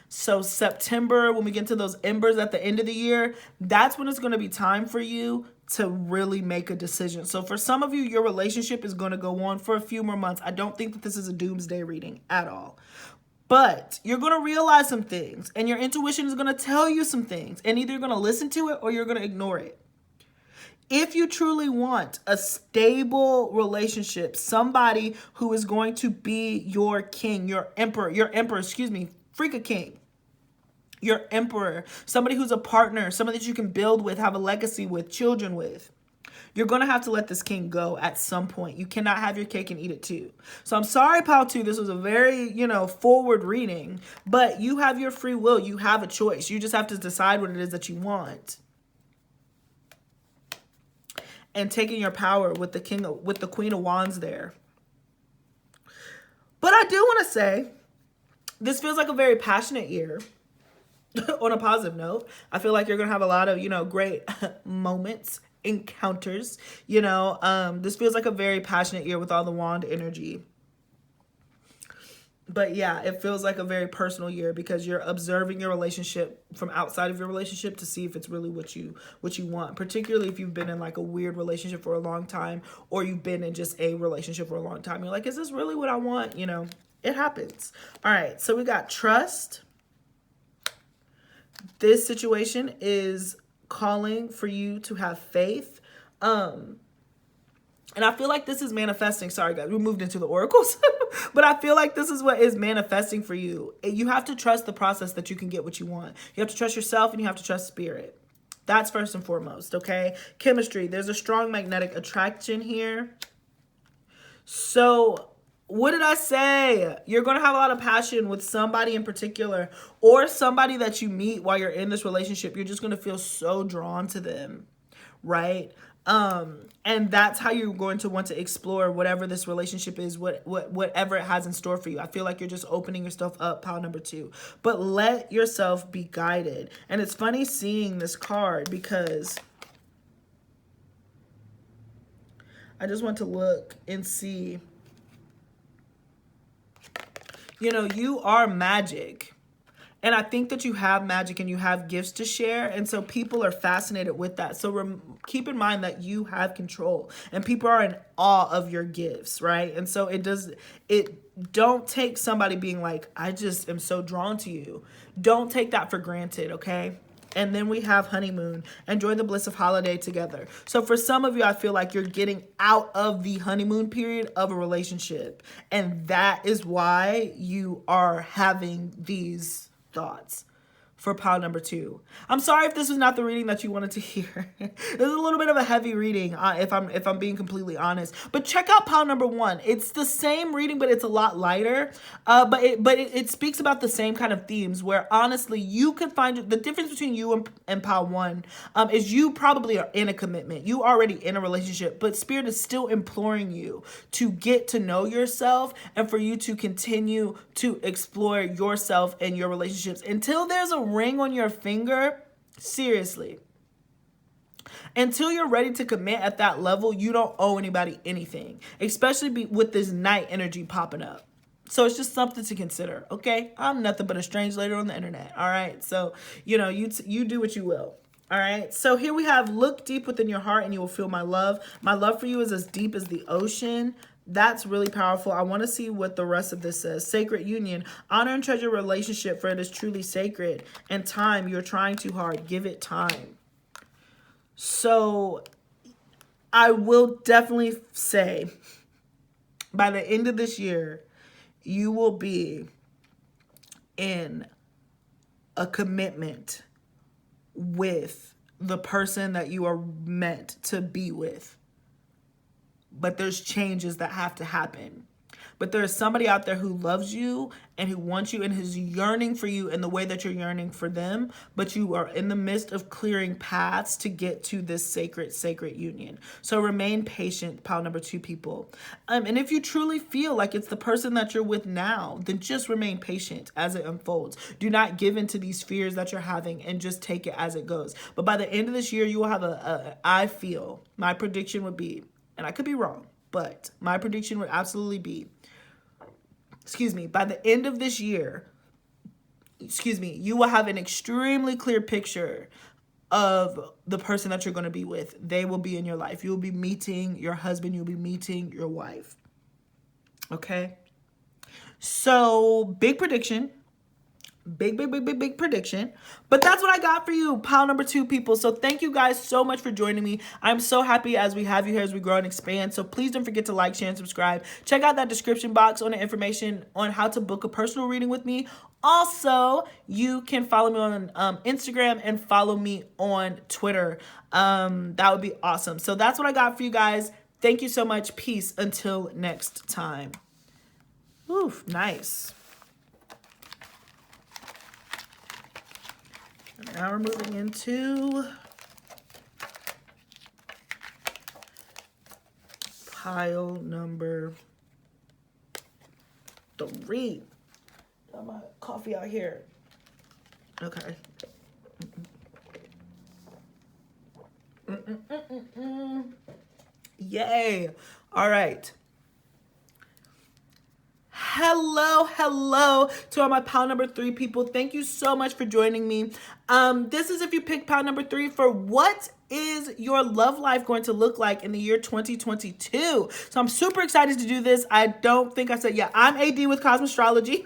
so September, when we get to those embers at the end of the year, that's when it's going to be time for you to really make a decision. So for some of you, your relationship is going to go on for a few more months. I don't think that this is a doomsday reading at all. But you're going to realize some things, and your intuition is going to tell you some things, and either you're going to listen to it or you're going to ignore it. If you truly want a stable relationship, somebody who is going to be your king, your emperor, freak a king, your emperor, somebody who's a partner, somebody that you can build with, have a legacy with, children with, You're going to have to let this king go at some point. You cannot have your cake and eat it too. So I'm sorry, pile 2. This was a very, forward reading, but you have your free will. You have a choice. You just have to decide what it is that you want. And taking your power with the Queen of Wands there. But I do want to say, this feels like a very passionate year. On a positive note, I feel like you're going to have a lot of, great moments, encounters. This feels like a very passionate year with all the wand energy. But yeah, it feels like a very personal year because you're observing your relationship from outside of your relationship to see if it's really what you want. Particularly if you've been in like a weird relationship for a long time, or you've been in just a relationship for a long time. You're like, is this really what I want? It happens. All right, so we got trust. This situation is calling for you to have faith. And I feel like this is manifesting. Sorry, guys, we moved into the oracles. But I feel like this is what is manifesting for you. You have to trust the process that you can get what you want. You have to trust yourself and you have to trust spirit. That's first and foremost, okay? Chemistry. There's a strong magnetic attraction here. So what did I say? You're going to have a lot of passion with somebody in particular, or somebody that you meet while you're in this relationship. You're just going to feel so drawn to them, right? And that's how you're going to want to explore whatever this relationship is, whatever it has in store for you. I feel like you're just opening yourself up, pile number 2. But let yourself be guided. And it's funny seeing this card because I just want to look and see. You are magic. And I think that you have magic and you have gifts to share. And so people are fascinated with that. So keep in mind that you have control and people are in awe of your gifts, right? And so don't take somebody being like, I just am so drawn to you. Don't take that for granted, okay? And then we have honeymoon. Enjoy the bliss of holiday together. So for some of you, I feel like you're getting out of the honeymoon period of a relationship. And that is why you are having these thoughts for pile number 2. I'm sorry if this was not the reading that you wanted to hear. This is a little bit of a heavy reading, if I'm being completely honest. But check out pile number 1. It's the same reading, but it's a lot lighter. But it speaks about the same kind of themes where honestly you can find the difference between you and pile 1 is you probably are in a commitment. You already in a relationship, but Spirit is still imploring you to get to know yourself and for you to continue to explore yourself and your relationships until there's a ring on your finger. Seriously, until you're ready to commit at that level, you don't owe anybody anything, especially with this night energy popping up. So it's just something to consider, okay? I'm nothing but a strange lady on the internet, all right? So you do what you will. All right, so here we have, look deep within your heart and you will feel my love. My love for you is as deep as the ocean. That's really powerful. I want to see what the rest of this says. Sacred union. Honor and treasure relationship, for it is truly sacred. And time, you're trying too hard. Give it time. So I will definitely say by the end of this year, you will be in a commitment with the person that you are meant to be with. But there's changes that have to happen. But there is somebody out there who loves you and who wants you and who's yearning for you in the way that you're yearning for them. But you are in the midst of clearing paths to get to this sacred union. So remain patient, pile number 2 people. And if you truly feel like it's the person that you're with now, then just remain patient as it unfolds. Do not give in to these fears that you're having and just take it as it goes. But by the end of this year, you will have I feel, my prediction would be, and I could be wrong, but my prediction would absolutely be, by the end of this year, you will have an extremely clear picture of the person that you're going to be with. They will be in your life. You'll be meeting your husband. You'll be meeting your wife. Okay? So, big prediction. big prediction. But that's what I got for you, pile number 2, people. So thank you guys so much for joining me. I'm so happy as we have you here, as we grow and expand. So please don't forget to like, share, and subscribe. Check out that description box on the information on how to book a personal reading with me. Also, you can follow me on Instagram and follow me on Twitter. That would be awesome. So that's what I got for you guys. Thank you so much. Peace until next time. Oof, nice. Now we're moving into pile number 3. Got my coffee out here. Okay. Yay. All right. Hello to all my pile number 3 people. Thank you so much for joining me. This is if you pick pile number 3 for what is your love life going to look like in the year 2022. So I'm super excited to do this. I don't think I said, yeah, I'm AD with Astrology.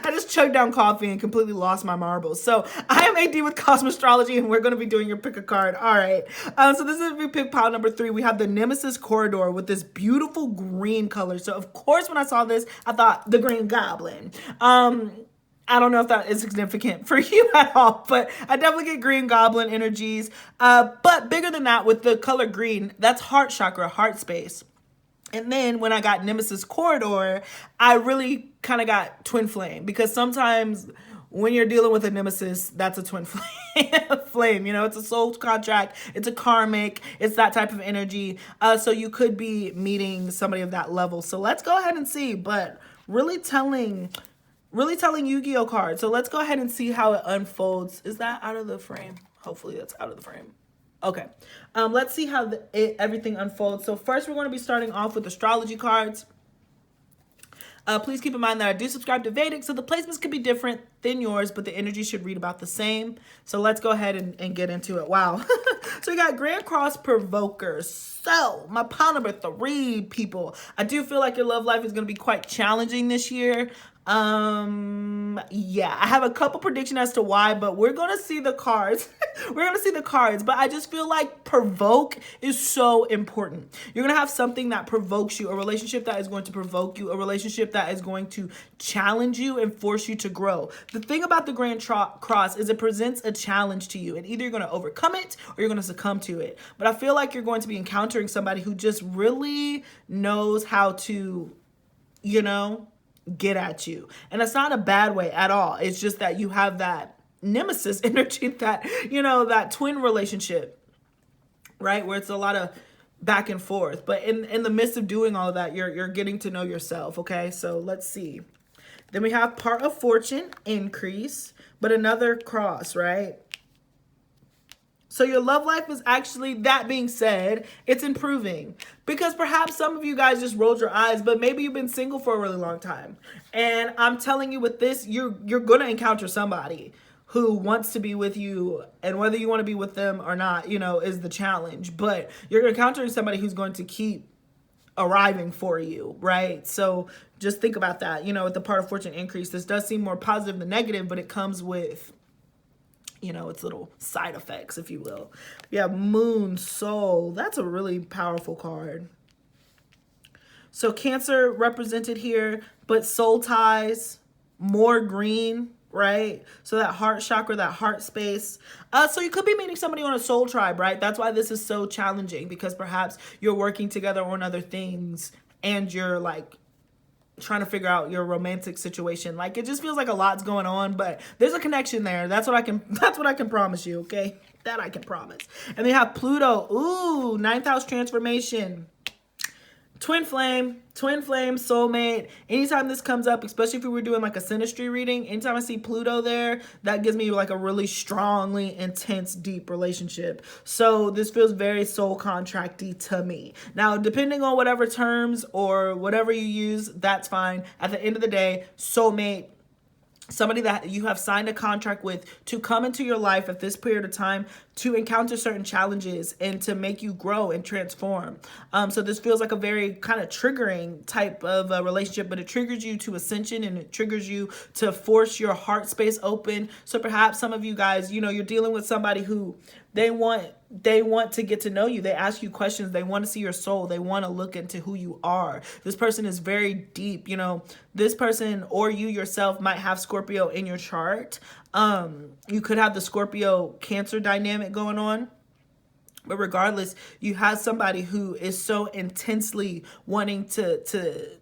I just chugged down coffee and completely lost my marbles. So I am AD with Astrology, and we're going to be doing your pick a card. All right. So this is if we pick pile number 3. We have the Nemesis Corridor with this beautiful green color. So of course, when I saw this, I thought the Green Goblin. I don't know if that is significant for you at all, but I definitely get Green Goblin energies. But bigger than that, with the color green, that's heart chakra, heart space. And then when I got Nemesis Corridor, I really kind of got Twinflame, because sometimes when you're dealing with a nemesis, that's a twin flame. You know, it's a soul contract, it's a karmic, it's that type of energy. So you could be meeting somebody of that level. So let's go ahead and see, but really telling Yu-Gi-Oh cards. So let's go ahead and see how it unfolds. Is that out of the frame? Hopefully that's out of the frame. Okay. Let's see how everything unfolds. So first we're going to be starting off with astrology cards. Please keep in mind that I do subscribe to Vedic, so the placements could be different than yours, but the energy should read about the same. So let's go ahead and get into it. Wow. So we got Grand Cross Provoker. So my pile number 3, people. I do feel like your love life is going to be quite challenging this year. Yeah, I have a couple predictions as to why, but we're going to see the cards. We're going to see the cards, but I just feel like provoke is so important. You're going to have something that provokes you, a relationship that is going to provoke you, a relationship that is going to challenge you and force you to grow. The thing about the Grand Cross is it presents a challenge to you, and either you're going to overcome it or you're going to succumb to it. But I feel like you're going to be encountering somebody who just really knows how to, you know, get at you. And it's not a bad way at all. It's just that you have that nemesis energy, that, you know, that twin relationship, right? Where it's a lot of back and forth. But in the midst of doing all of that, you're getting to know yourself. Okay, so let's see. Then we have part of fortune increase, but another cross, right? So your love life is actually, that being said, it's improving, because perhaps some of you guys just rolled your eyes, but maybe you've been single for a really long time. And I'm telling you, with this, you're going to encounter somebody who wants to be with you, and whether you want to be with them or not, you know, is the challenge. But you're encountering somebody who's going to keep arriving for you, right? So just think about that. You know, with the part of fortune increase, this does seem more positive than negative, but it comes with, you know, it's little side effects, if you will. We have Moon Soul. That's a really powerful card. So Cancer represented here, but soul ties, more green, right? So that heart chakra, that heart space. So you could be meeting somebody on a soul tribe, right? That's why this is so challenging, because perhaps you're working together on other things and you're like trying to figure out your romantic situation. Like, it just feels like a lot's going on, but there's a connection there. That's what I can promise you, okay? That I can promise. And they have Pluto. Ooh, 9th house transformation. Twinflame, soulmate. Anytime this comes up, especially if we were doing like a synastry reading, anytime I see Pluto there, that gives me like a really strongly intense, deep relationship. So this feels very soul contracty to me. Now, depending on whatever terms or whatever you use, that's fine. At the end of the day, soulmate, somebody that you have signed a contract with to come into your life at this period of time to encounter certain challenges and to make you grow and transform. So this feels like a very kind of triggering type of relationship, but it triggers you to ascension and it triggers you to force your heart space open. So perhaps some of you guys, you know, you're dealing with somebody who they want to get to know you. They ask you questions. They want to see your soul. They want to look into who you are. This person is very deep. You know, this person or you yourself might have Scorpio in your chart. You could have the Scorpio Cancer dynamic going on. But regardless, you have somebody who is so intensely wanting to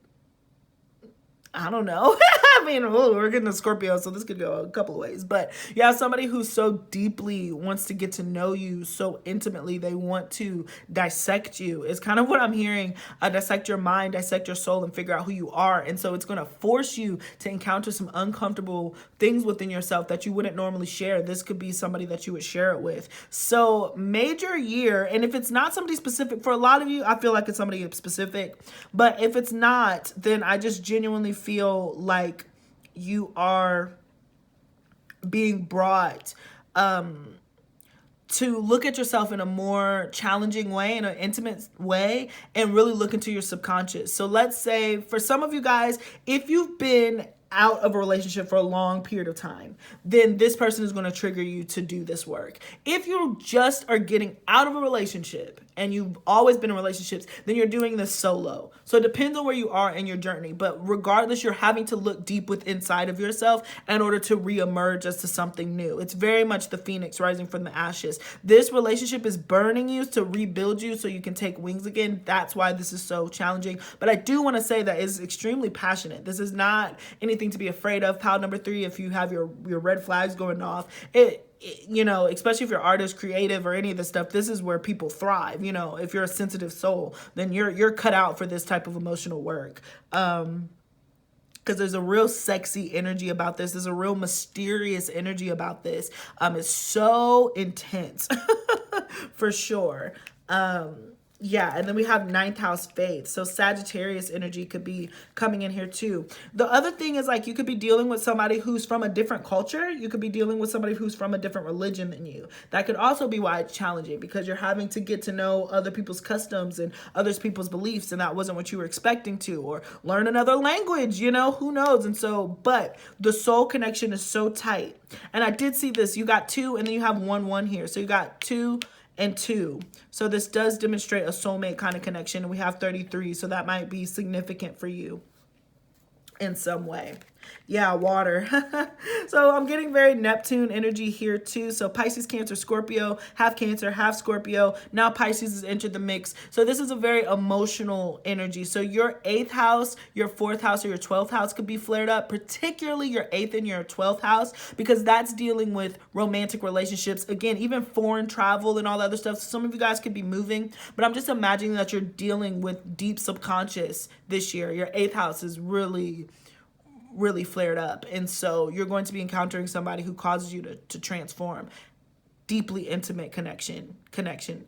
I don't know. I mean, we're getting a Scorpio, so this could go a couple of ways. But you have somebody who so deeply wants to get to know you so intimately. They want to dissect you. It's kind of what I'm hearing. Dissect your mind, dissect your soul, and figure out who you are. And so it's going to force you to encounter some uncomfortable things within yourself that you wouldn't normally share. This could be somebody that you would share it with. So major year. And if it's not somebody specific, for a lot of you, I feel like it's somebody specific. But if it's not, then I just genuinely feel like you are being brought to look at yourself in a more challenging way, in an intimate way, and really look into your subconscious. So let's say for some of you guys, if you've been out of a relationship for a long period of time, then this person is going to trigger you to do this work. If you just are getting out of a relationship and you've always been in relationships, then you're doing this solo. So it depends on where you are in your journey. But regardless, you're having to look deep within inside of yourself in order to reemerge as to something new. It's very much the phoenix rising from the ashes. This relationship is burning you to rebuild you so you can take wings again. That's why this is so challenging. But I do want to say that it's extremely passionate. This is not anything to be afraid of. Pile number 3, if you have your red flags going off, you know, especially if you're artist, creative, or any of this stuff, this is where people thrive. You know, if you're a sensitive soul, then you're cut out for this type of emotional work. Because there's a real sexy energy about this. There's a real mysterious energy about this. It's so intense for sure. Yeah, and then we have 9th house faith. So Sagittarius energy could be coming in here too. The other thing is, like, you could be dealing with somebody who's from a different culture. You could be dealing with somebody who's from a different religion than you. That could also be why it's challenging, because you're having to get to know other people's customs and other people's beliefs, and that wasn't what you were expecting to, or learn another language, you know, who knows? And so, but the soul connection is so tight. And I did see this. You got 2, and then you have 1, 1 here. So you got 2 and 2. So this does demonstrate a soulmate kind of connection. And we have 33. So that might be significant for you in some way. Yeah, water. So I'm getting very Neptune energy here too. So Pisces, Cancer, Scorpio, half Cancer, half Scorpio. Now Pisces has entered the mix. So this is a very emotional energy. So your 8th house, your 4th house, or your 12th house could be flared up, particularly your 8th and your 12th house, because that's dealing with romantic relationships. Again, even foreign travel and all that other stuff. So some of you guys could be moving, but I'm just imagining that you're dealing with deep subconscious this year. Your 8th house is really flared up, and so you're going to be encountering somebody who causes you to transform. Deeply intimate connection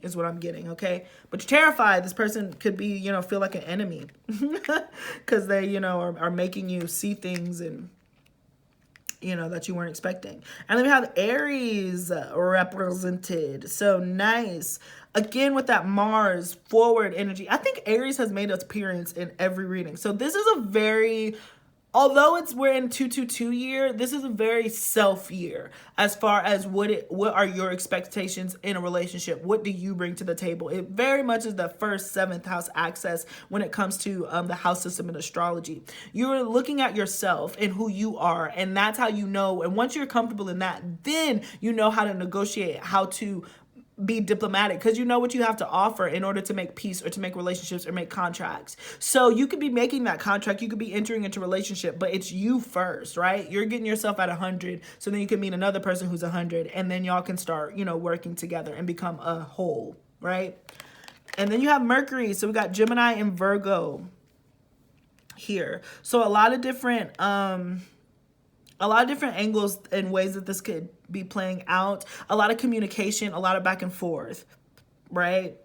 is what I'm getting. Okay, but you're terrified. This person could be, you know, feel like an enemy because they, you know, are making you see things and, you know, that you weren't expecting. And then we have Aries represented. So nice. Again, with that Mars forward energy, I think Aries has made its appearance in every reading. So this is a very, although we're in 222 year, this is a very self year as far as what are your expectations in a relationship? What do you bring to the table? It very much is the 1st, 7th house access when it comes to the house system in astrology. You're looking at yourself and who you are, and that's how you know. And once you're comfortable in that, then you know how to negotiate, how to be diplomatic, because you know what you have to offer in order to make peace or to make relationships or make contracts. So you could be making that contract, you could be entering into a relationship, but it's you first, right? You're getting yourself at 100, so then you can meet another person who's 100, and then y'all can start, you know, working together and become a whole, right? And then you have Mercury. So we got Gemini and Virgo here. So a lot of different angles and ways that this could be playing out. A lot of communication, a lot of back and forth, right?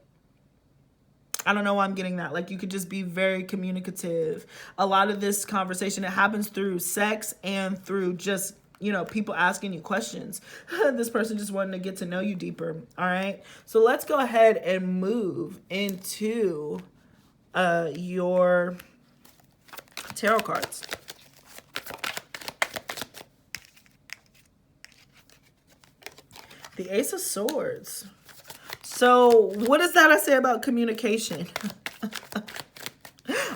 I don't know why I'm getting that. Like, you could just be very communicative. A lot of this conversation, it happens through sex and through just, you know, people asking you questions. This person just wanting to get to know you deeper. All right. So let's go ahead and move into your tarot cards. The Ace of Swords. So what does that say about communication?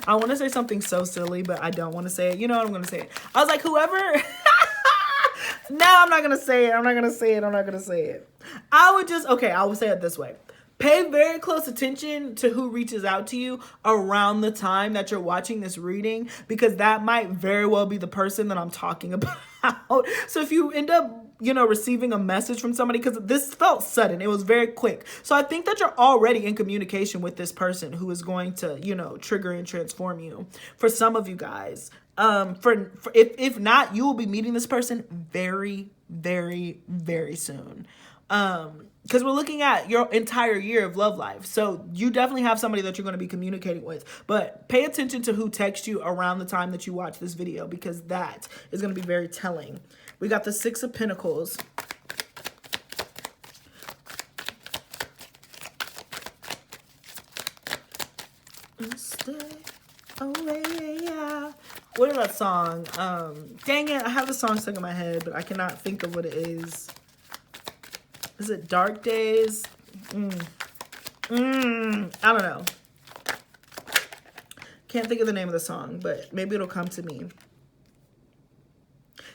I want to say something so silly, but I don't want to say it. You know what, I'm going to say it. I was like, whoever... No, I'm not going to say it. I'm not going to say it. I'm not going to say it. I would just... Okay, I will say it this way. Pay very close attention to who reaches out to you around the time that you're watching this reading, because that might very well be the person that I'm talking about. So if you end up, you know, receiving a message from somebody, because this felt sudden, it was very quick. So I think that you're already in communication with this person who is going to, you know, trigger and transform you. For some of you guys, if not, you will be meeting this person very, very, very soon. Because we're looking at your entire year of love life. So you definitely have somebody that you're going to be communicating with. But pay attention to who texts you around the time that you watch this video, because that is going to be very telling. We got the Six of Pentacles. Stay away, yeah. What is that song? Dang it, I have the song stuck in my head, but I cannot think of what it is. Is it Dark Days? I don't know. Can't think of the name of the song, but maybe it'll come to me.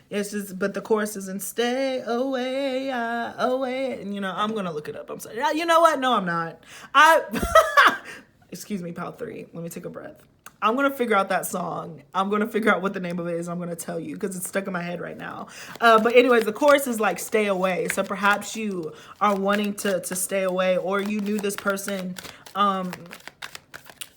It's just, but the chorus is in stay away, away. And, you know, I'm going to look it up. I'm sorry. You know what? No, I'm not. Excuse me, pal 3. Let me take a breath. I'm going to figure out that song. I'm going to figure out what the name of it is. I'm going to tell you because it's stuck in my head right now. But anyways, the chorus is like stay away. So perhaps you are wanting to stay away, or you knew this person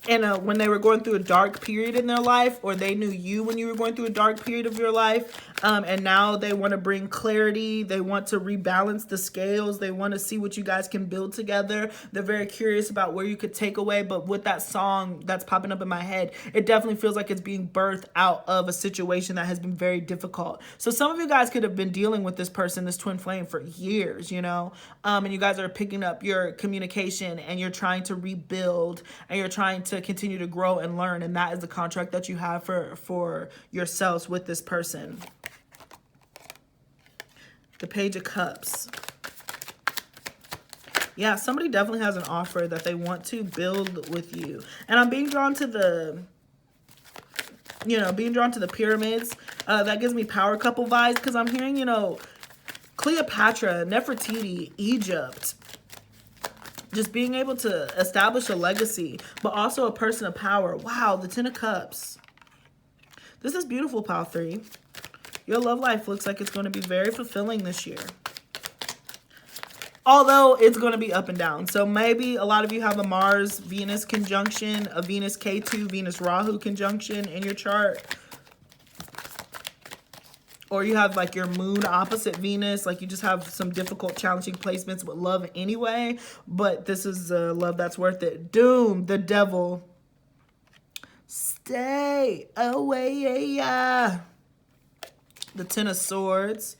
when they were going through a dark period in their life, or they knew you when you were going through a dark period of your life. And now they want to bring clarity. They want to rebalance the scales. They want to see what you guys can build together. They're very curious about where you could take away. But with that song that's popping up in my head, it definitely feels like it's being birthed out of a situation that has been very difficult. So some of you guys could have been dealing with this person, this twin flame, for years, you know, and you guys are picking up your communication and you're trying to rebuild and you're trying to continue to grow and learn. And that is the contract that you have for yourselves with this person. The Page of Cups. Yeah, somebody definitely has an offer that they want to build with you. And I'm being drawn to the, you know, being drawn to the pyramids. That gives me power couple vibes, because I'm hearing, you know, Cleopatra, Nefertiti, Egypt. Just being able to establish a legacy, but also a person of power. Wow, the Ten of Cups. This is beautiful, pal 3. Your love life looks like it's going to be very fulfilling this year. Although it's going to be up and down. So maybe a lot of you have a Mars-Venus conjunction, a Venus-K2, Venus-Rahu conjunction in your chart. Or you have like your moon opposite Venus. Like you just have some difficult, challenging placements with love anyway. But this is love that's worth it. Doom, the Devil. Stay away. The Ten of Swords.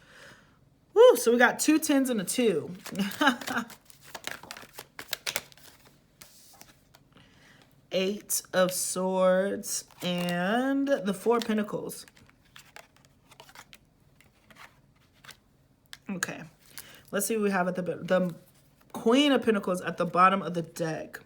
Woo, so we got 2 10s and a 2. Eight of Swords and the 4 of Pentacles. Okay, let's see what we have at the Queen of Pentacles at the bottom of the deck.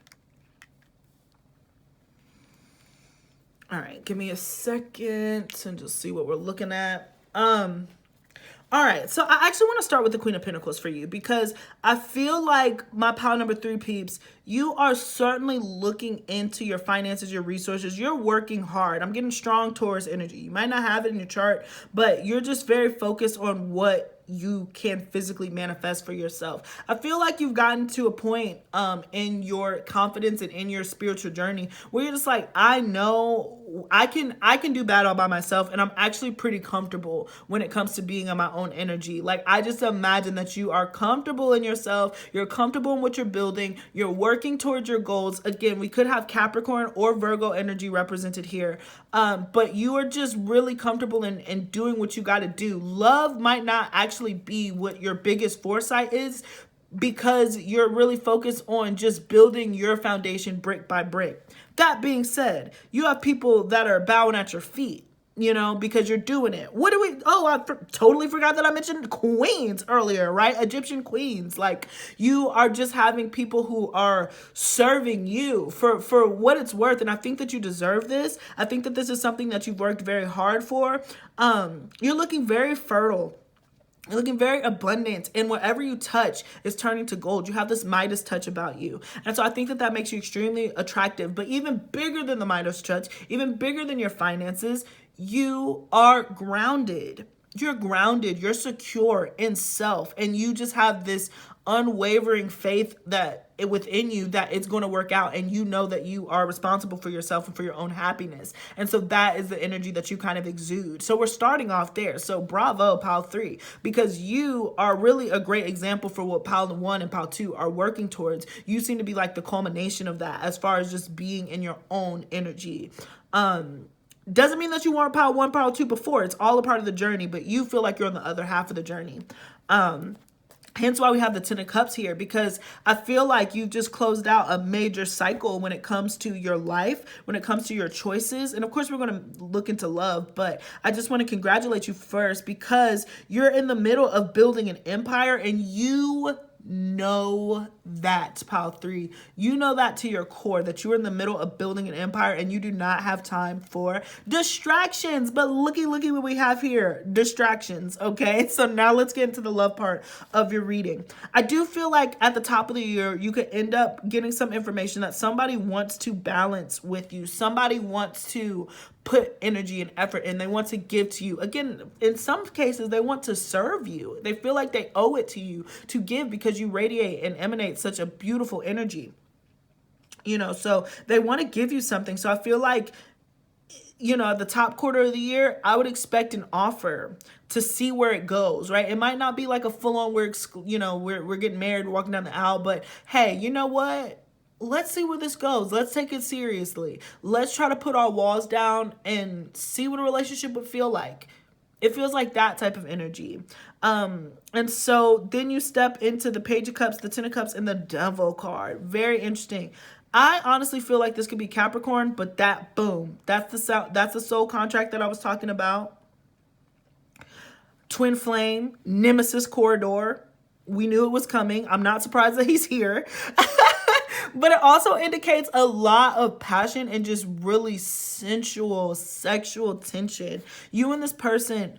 All right, give me a second and just see what we're looking at. All right, so I actually want to start with the Queen of Pentacles for you, because I feel like my pile number 3 peeps, you are certainly looking into your finances, your resources. You're working hard. I'm getting strong Taurus energy. You might not have it in your chart, but you're just very focused on what you can physically manifest for yourself. I feel like you've gotten to a point in your confidence and in your spiritual journey where you're just like, I know I can do bad all by myself, and I'm actually pretty comfortable when it comes to being in my own energy. Like, I just imagine that you are comfortable in yourself, you're comfortable in what you're building, you're working towards your goals. Again, we could have Capricorn or Virgo energy represented here, but you are just really comfortable in doing what you got to do. Love might not actually be what your biggest foresight is, because you're really focused on just building your foundation brick by brick. That being said, you have people that are bowing at your feet, you know, because you're doing it. What do we, oh, I totally forgot that I mentioned queens earlier, right? Egyptian queens. Like, you are just having people who are serving you for what it's worth. And I think that you deserve this. I think that this is something that you've worked very hard for. You're looking very fertile. You're looking very abundant, and whatever you touch is turning to gold. You have this Midas touch about you. And so I think that that makes you extremely attractive. But even bigger than the Midas touch, even bigger than your finances, you are grounded. You're grounded. You're secure in self. And you just have this unwavering faith that within you that it's going to work out, and you know that you are responsible for yourself and for your own happiness. And so that is the energy that you kind of exude. So we're starting off there. So bravo, pile 3, because you are really a great example for what pile 1 and pile 2 are working towards. You seem to be like the culmination of that as far as just being in your own energy. Doesn't mean that you weren't pile 1, pile 2 before. It's all a part of the journey, but you feel like you're on the other half of the journey. Hence why we have the 10 of Cups here, because I feel like you've just closed out a major cycle when it comes to your life, when it comes to your choices. And of course, we're going to look into love, but I just want to congratulate you first, because you're in the middle of building an empire, and you know that, pile 3. You know that to your core, that you're in the middle of building an empire, and you do not have time for distractions. But looky what we have here. Distractions, okay? So now let's get into the love part of your reading. I do feel like at the top of the year, you could end up getting some information that somebody wants to balance with you. Somebody wants to put energy and effort in. They want to give to you. Again, in some cases, they want to serve you. They feel like they owe it to you to give, because you radiate and emanate such a beautiful energy. You know, so they want to give you something. So I feel like, you know, at the top quarter of the year, I would expect an offer to see where it goes, right? It might not be like a full-on, we're getting married, we're walking down the aisle, but hey, you know what? Let's see where this goes. Let's take it seriously. Let's try to put our walls down and see what a relationship would feel like. It feels like that type of energy. And so then you step into the Page of Cups, the 10 of Cups, and the Devil card. Very interesting. I honestly feel like this could be Capricorn, but that, boom, that's the soul contract that I was talking about. Twinflame, Nemesis corridor. We knew it was coming. I'm not surprised that he's here. But it also indicates a lot of passion and just really sensual, sexual tension. You and this person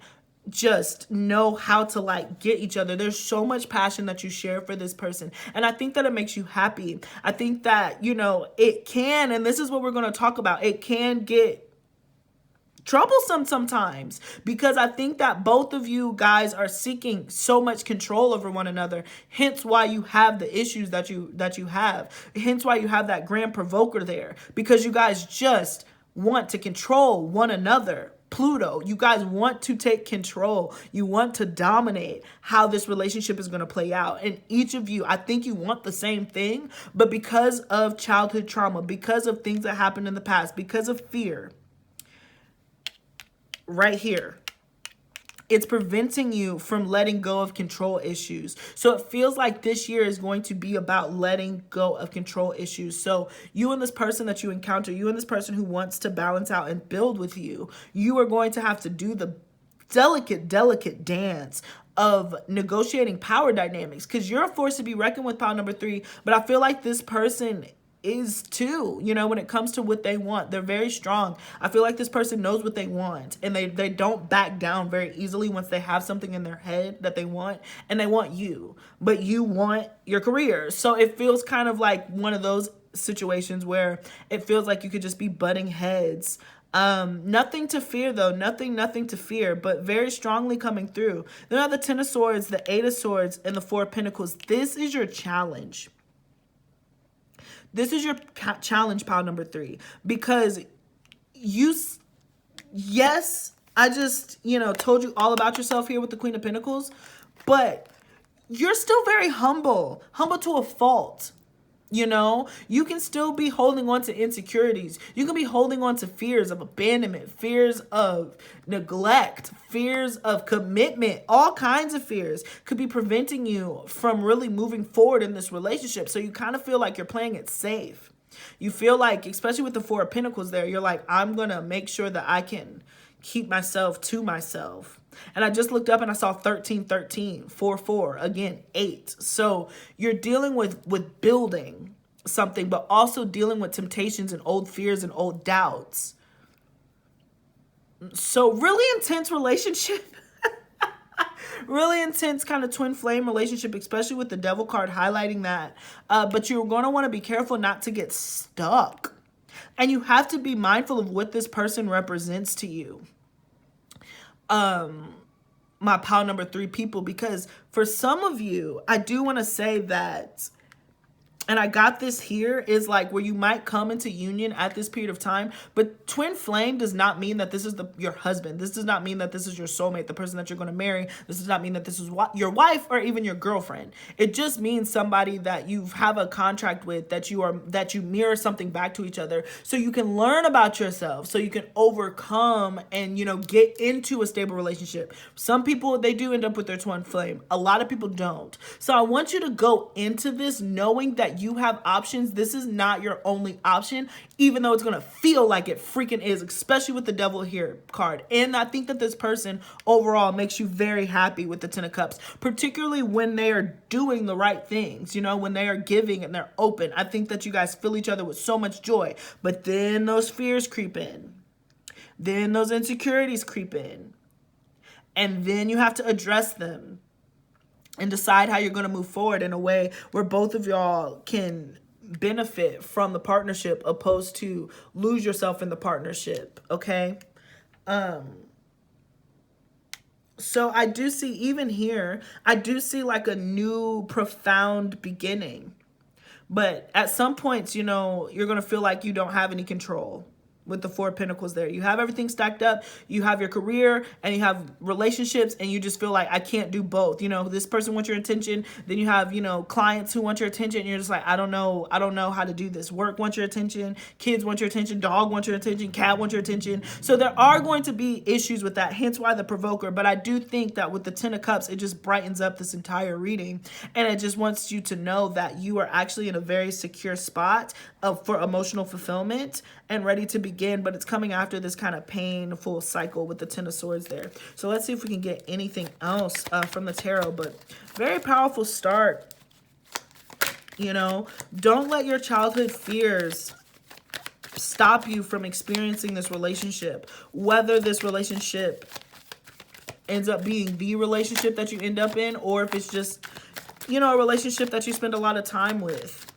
just know how to like get each other. There's so much passion that you share for this person. And I think that it makes you happy. I think that, you know, it can, and this is what we're going to talk about, it can get troublesome sometimes, because I think that both of you guys are seeking so much control over one another. Hence why you have the issues that you have. Hence why you have that grand provoker there, because you guys just want to control one another. Pluto, you guys want to take control. You want to dominate how this relationship is going to play out. And each of you, I think you want the same thing, but because of childhood trauma, because of things that happened in the past, because of fear, right here, it's preventing you from letting go of control issues. So it feels like this year is going to be about letting go of control issues. So you and this person that you encounter, you and this person who wants to balance out and build with you, you are going to have to do the delicate dance of negotiating power dynamics, because you're a force to be reckoned with, pile number 3. But I feel like this person is too, you know, when it comes to what they want. They're very strong. I feel like this person knows what they want, and they don't back down very easily once they have something in their head that they want, and they want you, but you want your career. So it feels kind of like one of those situations where it feels like you could just be butting heads. Nothing to fear though, nothing to fear, but very strongly coming through. Then we have the 10 of Swords, the 8 of Swords, and the 4 of Pentacles. This is your challenge. This is your challenge, pile number 3, because yes, I just, told you all about yourself here with the Queen of Pentacles, but you're still very humble to a fault. You can still be holding on to insecurities. You can be holding on to fears of abandonment, fears of neglect, fears of commitment. All kinds of fears could be preventing you from really moving forward in this relationship. So you kind of feel like you're playing it safe. You feel like, especially with the Four of Pentacles there, you're like, I'm going to make sure that I can keep myself to myself. And I just looked up and I saw 13, 13, 4, 4, again, 8. So you're dealing with building something, but also dealing with temptations and old fears and old doubts. So really intense relationship. Really intense kind of twin flame relationship, especially with the Devil card highlighting that. But you're going to want to be careful not to get stuck. And you have to be mindful of what this person represents to you. My pile number 3 people, because for some of you, I do want to say that, and I got this here, is like where you might come into union at this period of time, but twin flame does not mean that this is your husband. This does not mean that this is your soulmate, the person that you're going to marry. This does not mean that this is your wife or even your girlfriend. It just means somebody that you have a contract with, that you mirror something back to each other, so you can learn about yourself, so you can overcome and, get into a stable relationship. Some people, they do end up with their twin flame. A lot of people don't. So I want you to go into this knowing that you have options. This is not your only option, even though it's going to feel like it freaking is, especially with the Devil here card. And I think that this person overall makes you very happy with the 10 of Cups, particularly when they are doing the right things, when they are giving and they're open. I think that you guys fill each other with so much joy, but then those fears creep in. Then those insecurities creep in. And then you have to address them and decide how you're going to move forward in a way where both of y'all can benefit from the partnership, opposed to lose yourself in the partnership, okay? So I do see, even here, I do see like a new profound beginning. But at some points, you're going to feel like you don't have any control. With the Four of Pentacles there, you have everything stacked up. You have your career and you have relationships, and you just feel like, I can't do both. This person wants your attention. Then you have, clients who want your attention. And you're just like, I don't know how to do this. Work wants your attention. Kids want your attention. Dog wants your attention. Cat wants your attention. So there are going to be issues with that. Hence why the provoker. But I do think that with the 10 of Cups, it just brightens up this entire reading. And it just wants you to know that you are actually in a very secure spot for emotional fulfillment and ready to begin, but it's coming after this kind of painful cycle with the 10 of Swords there. So let's see if we can get anything else from the tarot, but very powerful start. Don't let your childhood fears stop you from experiencing this relationship, whether this relationship ends up being the relationship that you end up in, or if it's just, a relationship that you spend a lot of time with.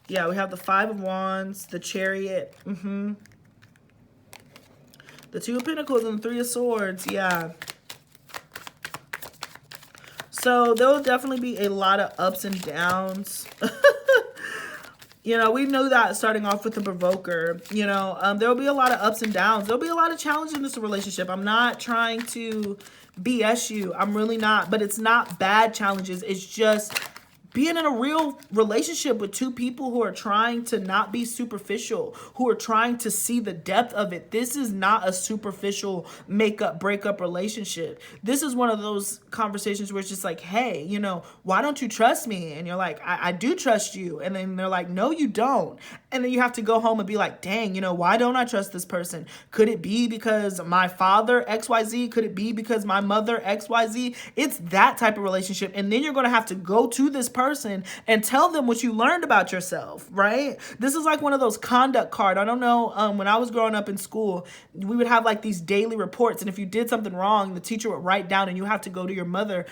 Yeah, we have the 5 of Wands, the Chariot, the 2 of Pentacles, and the 3 of Swords, yeah. So there will definitely be a lot of ups and downs. We knew that starting off with the provoker. There will be a lot of ups and downs. There'll be a lot of challenges in this relationship. I'm not trying to BS you. I'm really not. But it's not bad challenges. It's just being in a real relationship with 2 people who are trying to not be superficial, who are trying to see the depth of it. This is not a superficial make-up, break-up relationship. This is one of those conversations where it's just like, hey, why don't you trust me? And you're like, I do trust you. And then they're like, no, you don't. And then you have to go home and be like, dang, why don't I trust this person? Could it be because my father XYZ? Could it be because my mother XYZ? It's that type of relationship. And then you're going to have to go to this person and tell them what you learned about yourself, right? This is like one of those conduct cards. I don't know, when I was growing up in school, we would have like these daily reports, and if you did something wrong, the teacher would write down, and you have to go to your mother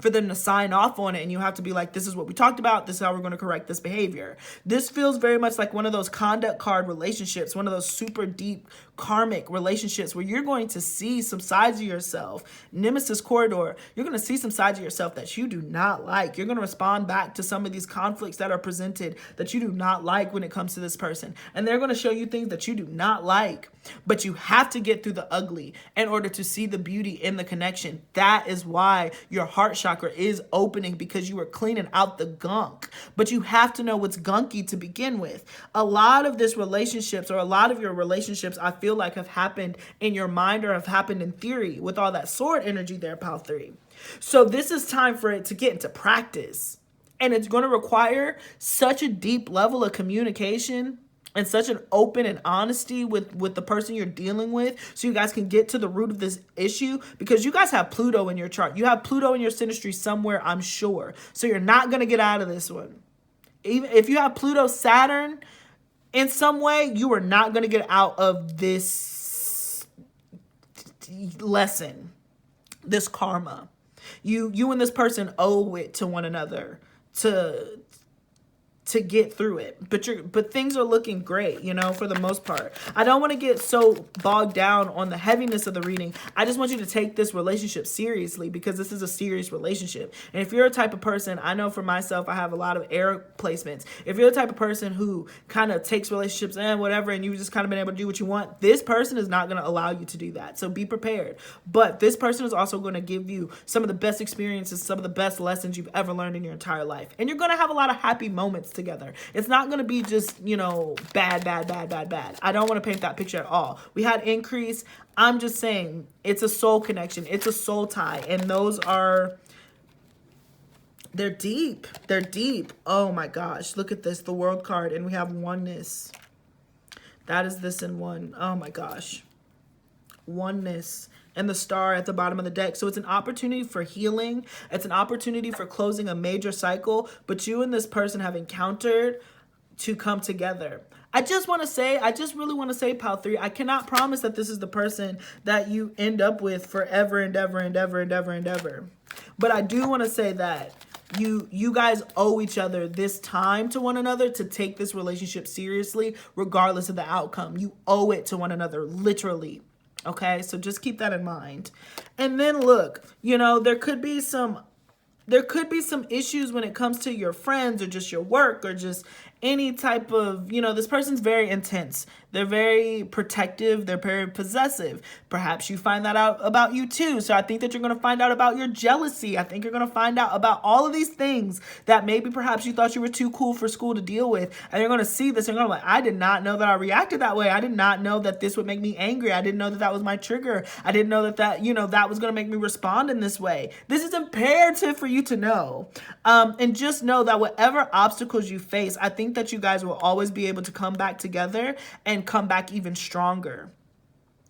for them to sign off on it, and you have to be like, this is what we talked about, this is how we're going to correct this behavior. This feels very much like one of those conduct card relationships, one of those super deep karmic relationships where you're going to see some sides of yourself. Nemesis corridor, you're going to see some sides of yourself that you do not like. You're going to respond back to some of these conflicts that are presented that you do not like when it comes to this person, and they're going to show you things that you do not like, but you have to get through the ugly in order to see the beauty in the connection. That is why your heart chakra is opening, because you are cleaning out the gunk. But you have to know what's gunky to begin with. A lot of this relationships, or a lot of your relationships, I feel like have happened in your mind or have happened in theory with all that sword energy there, pile 3. So this is time for it to get into practice. And it's going to require such a deep level of communication and such an open and honesty with the person you're dealing with, so you guys can get to the root of this issue, because you guys have Pluto in your chart. You have Pluto in your synastry somewhere, I'm sure. So you're not going to get out of this one. Even if you have Pluto Saturn in some way, you are not going to get out of this lesson, this karma. You and this person owe it to one another to get through it, but things are looking great, you know, for the most part. I don't want to get so bogged down on the heaviness of the reading. I just want you to take this relationship seriously, because this is a serious relationship. And if you're a type of person, I know for myself, I have a lot of air placements. If you're the type of person who kind of takes relationships and whatever, and you've just kind of been able to do what you want, this person is not going to allow you to do that. So be prepared. But this person is also going to give you some of the best experiences, some of the best lessons you've ever learned in your entire life. And you're going to have a lot of happy moments together. It's not going to be just, you know, bad. I don't want to paint that picture at all. We had increase. I'm just saying it's a soul connection. It's a soul tie. And those are, they're deep. They're deep. Oh my gosh. Look at this. The World card. And we have oneness. That is this in one. Oh my gosh. Oneness. And the star at the bottom of the deck. So it's an opportunity for healing. It's an opportunity for closing a major cycle. But you and this person have encountered to come together. I just really want to say, pile 3, I cannot promise that this is the person that you end up with forever and ever. But I do want to say that you guys owe each other this time to one another to take this relationship seriously, regardless of the outcome. You owe it to one another, literally. Okay, so just keep that in mind. And then look, you know, there could be some issues when it comes to your friends or just your work or just any type of, you know, this person's very intense. They're very protective. They're very possessive. Perhaps you find that out about you too. So I think that you're going to find out about your jealousy. I think you're going to find out about all of these things that maybe perhaps you thought you were too cool for school to deal with. And you're going to see this and you're going to be like, I did not know that I reacted that way. I did not know that this would make me angry. I didn't know that that was my trigger. I didn't know that you know, that was going to make me respond in this way. This is imperative for you to know. And just know that whatever obstacles you face, I think that you guys will always be able to come back together and come back even stronger,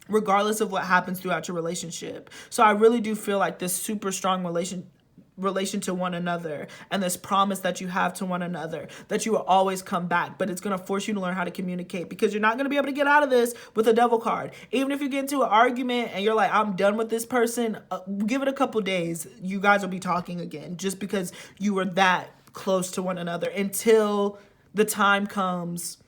regardless of what happens throughout your relationship. So I really do feel like this super strong relation to one another and this promise that you have to one another, that you will always come back. But it's going to force you to learn how to communicate, because you're not going to be able to get out of this with a devil card. Even if you get into an argument and you're like, I'm done with this person, give it a couple days. You guys will be talking again, just because you were that close to one another, until the time comes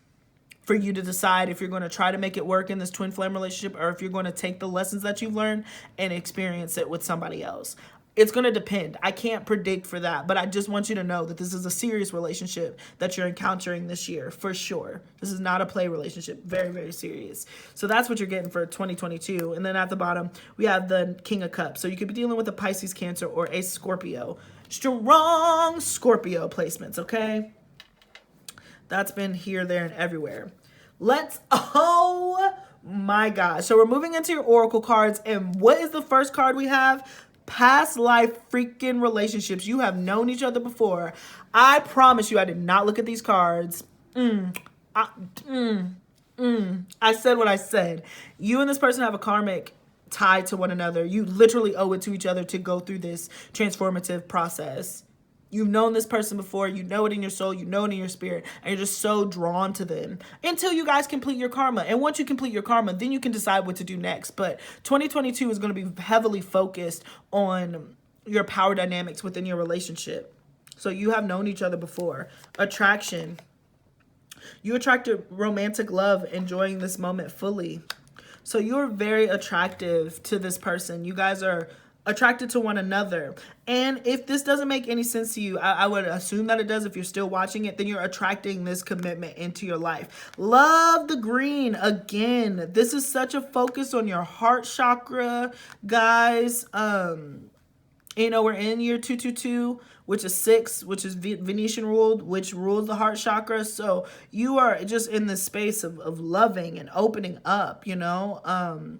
for you to decide if you're going to try to make it work in this twin flame relationship, or if you're going to take the lessons that you've learned and experience it with somebody else. It's going to depend. I can't predict for that, but I just want you to know that this is a serious relationship that you're encountering this year, for sure. This is not a play relationship. Very, very serious. So that's what you're getting for 2022. And then at the bottom, we have the King of Cups. So you could be dealing with a Pisces, Cancer, or a Scorpio. Strong Scorpio placements, okay? That's been here, there, and everywhere. Oh my gosh. So we're moving into your oracle cards. And what is the first card we have? Past life freaking relationships. You have known each other before. I promise you, I did not look at these cards. I said what I said. You and this person have a karmic tie to one another. You literally owe it to each other to go through this transformative process. You've known this person before. You know it in your soul. You know it in your spirit. And you're just so drawn to them until you guys complete your karma. And once you complete your karma, then you can decide what to do next. But 2022 is going to be heavily focused on your power dynamics within your relationship. So you have known each other before. Attraction. You attracted romantic love, enjoying this moment fully. So you're very attractive to this person. You guys are attracted to one another. And if this doesn't make any sense to you, I would assume that it does. If you're still watching it, then you're attracting this commitment into your life. Love the green. Again, this is such a focus on your heart chakra, guys. You know, we're in year 222, which is 6, which is Venetian ruled, which rules the heart chakra. So you are just in this space of loving and opening up, you know.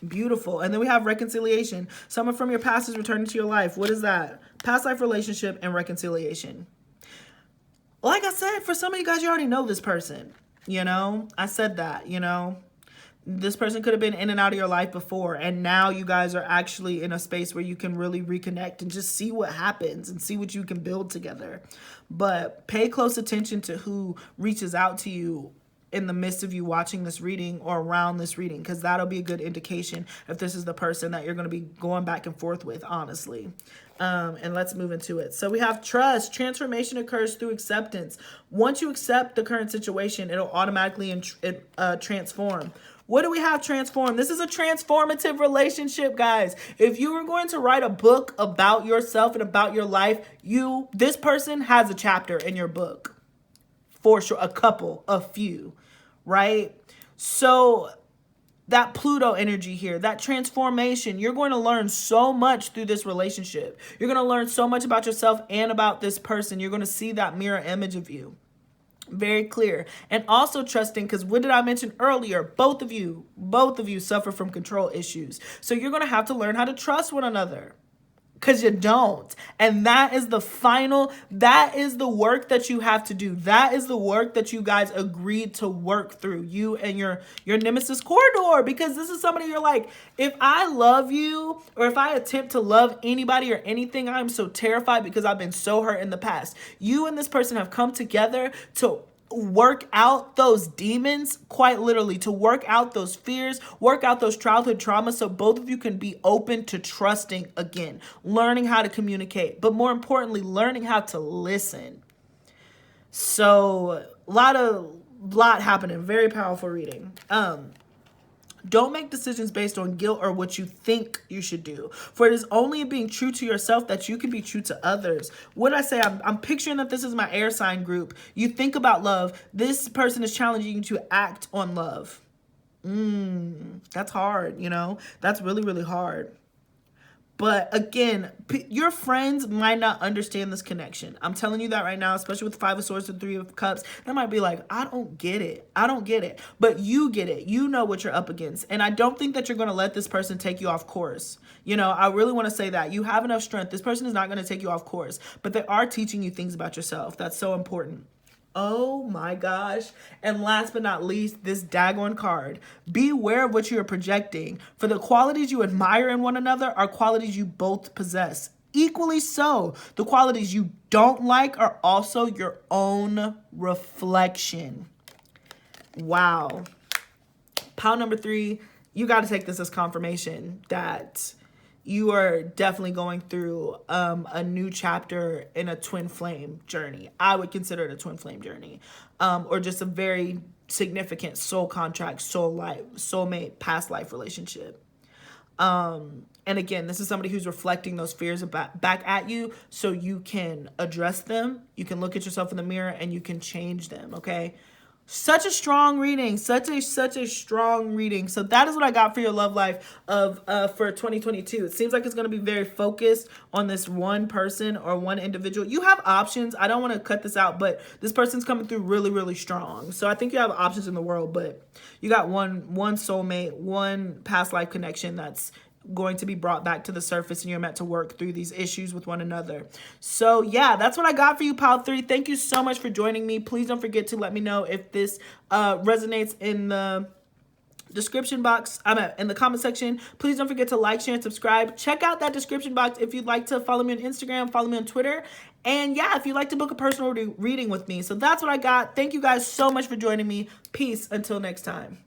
Beautiful. And then we have reconciliation. Someone from your past is returning to your life. What is that? Past life relationship and reconciliation. Like I said, for some of you guys, you already know this person. You know, I said that, you know. This person could have been in and out of your life before, and now you guys are actually in a space where you can really reconnect and just see what happens and see what you can build together. But pay close attention to who reaches out to you in the midst of you watching this reading or around this reading, because that'll be a good indication if this is the person that you're going to be going back and forth with, honestly. And let's move into it. So we have trust. Transformation occurs through acceptance. Once you accept the current situation, it'll automatically transform. What do we have transform? This is a transformative relationship, guys. If you were going to write a book about yourself and about your life, this person has a chapter in your book. For sure, a few, right? So that Pluto energy here, that transformation, you're going to learn so much through this relationship. You're going to learn so much about yourself and about this person. You're going to see that mirror image of you. Very clear. And also trusting, because what did I mention earlier? Both of you suffer from control issues. So you're going to have to learn how to trust one another, because you don't. And that is the work that you have to do. That is the work that you guys agreed to work through, you and your nemesis corridor, because this is somebody you're like, if I love you, or if I attempt to love anybody or anything, I'm so terrified because I've been so hurt in the past. You and this person have come together to work out those demons, quite literally, to work out those fears, work out those childhood traumas, so both of you can be open to trusting again, learning how to communicate, but more importantly, learning how to listen. So lot happening. Very powerful reading. Don't make decisions based on guilt or what you think you should do. For it is only in being true to yourself that you can be true to others. What I say, I'm picturing that this is my air sign group. You think about love. This person is challenging you to act on love. That's hard, you know? That's really, really hard. But again, your friends might not understand this connection. I'm telling you that right now, especially with 5 of Swords and 3 of Cups. They might be like, I don't get it. I don't get it. But you get it. You know what you're up against. And I don't think that you're going to let this person take you off course. You know, I really want to say that. You have enough strength. This person is not going to take you off course. But they are teaching you things about yourself. That's so important. Oh my gosh. And last but not least, this daggone card. Be aware of what you are projecting. For the qualities you admire in one another are qualities you both possess. Equally so, the qualities you don't like are also your own reflection. Wow. Pile number 3, you got to take this as confirmation that you are definitely going through a new chapter in a twin flame journey. I would consider it a twin flame journey, or just a very significant soul contract, soulmate, past life relationship. And again, this is somebody who's reflecting those fears back at you, so you can address them. You can look at yourself in the mirror and you can change them. Okay. Such a strong reading, such a strong reading. So that is what I got for your love life for 2022. It seems like it's going to be very focused on this one person or one individual. You have options. I don't want to cut this out, but this person's coming through really, really strong. So I think you have options in the world, but you got one soulmate, one past life connection that's going to be brought back to the surface, and you're meant to work through these issues with one another. So yeah, that's what I got for you, pile 3. Thank you so much for joining me. Please don't forget to let me know if this resonates in the description box. In the comment section. Please don't forget to like, share, and subscribe. Check out that description box if you'd like to follow me on Instagram, follow me on Twitter, and yeah, if you'd like to book a personal reading with me. So that's what I got. Thank you guys so much for joining me. Peace until next time.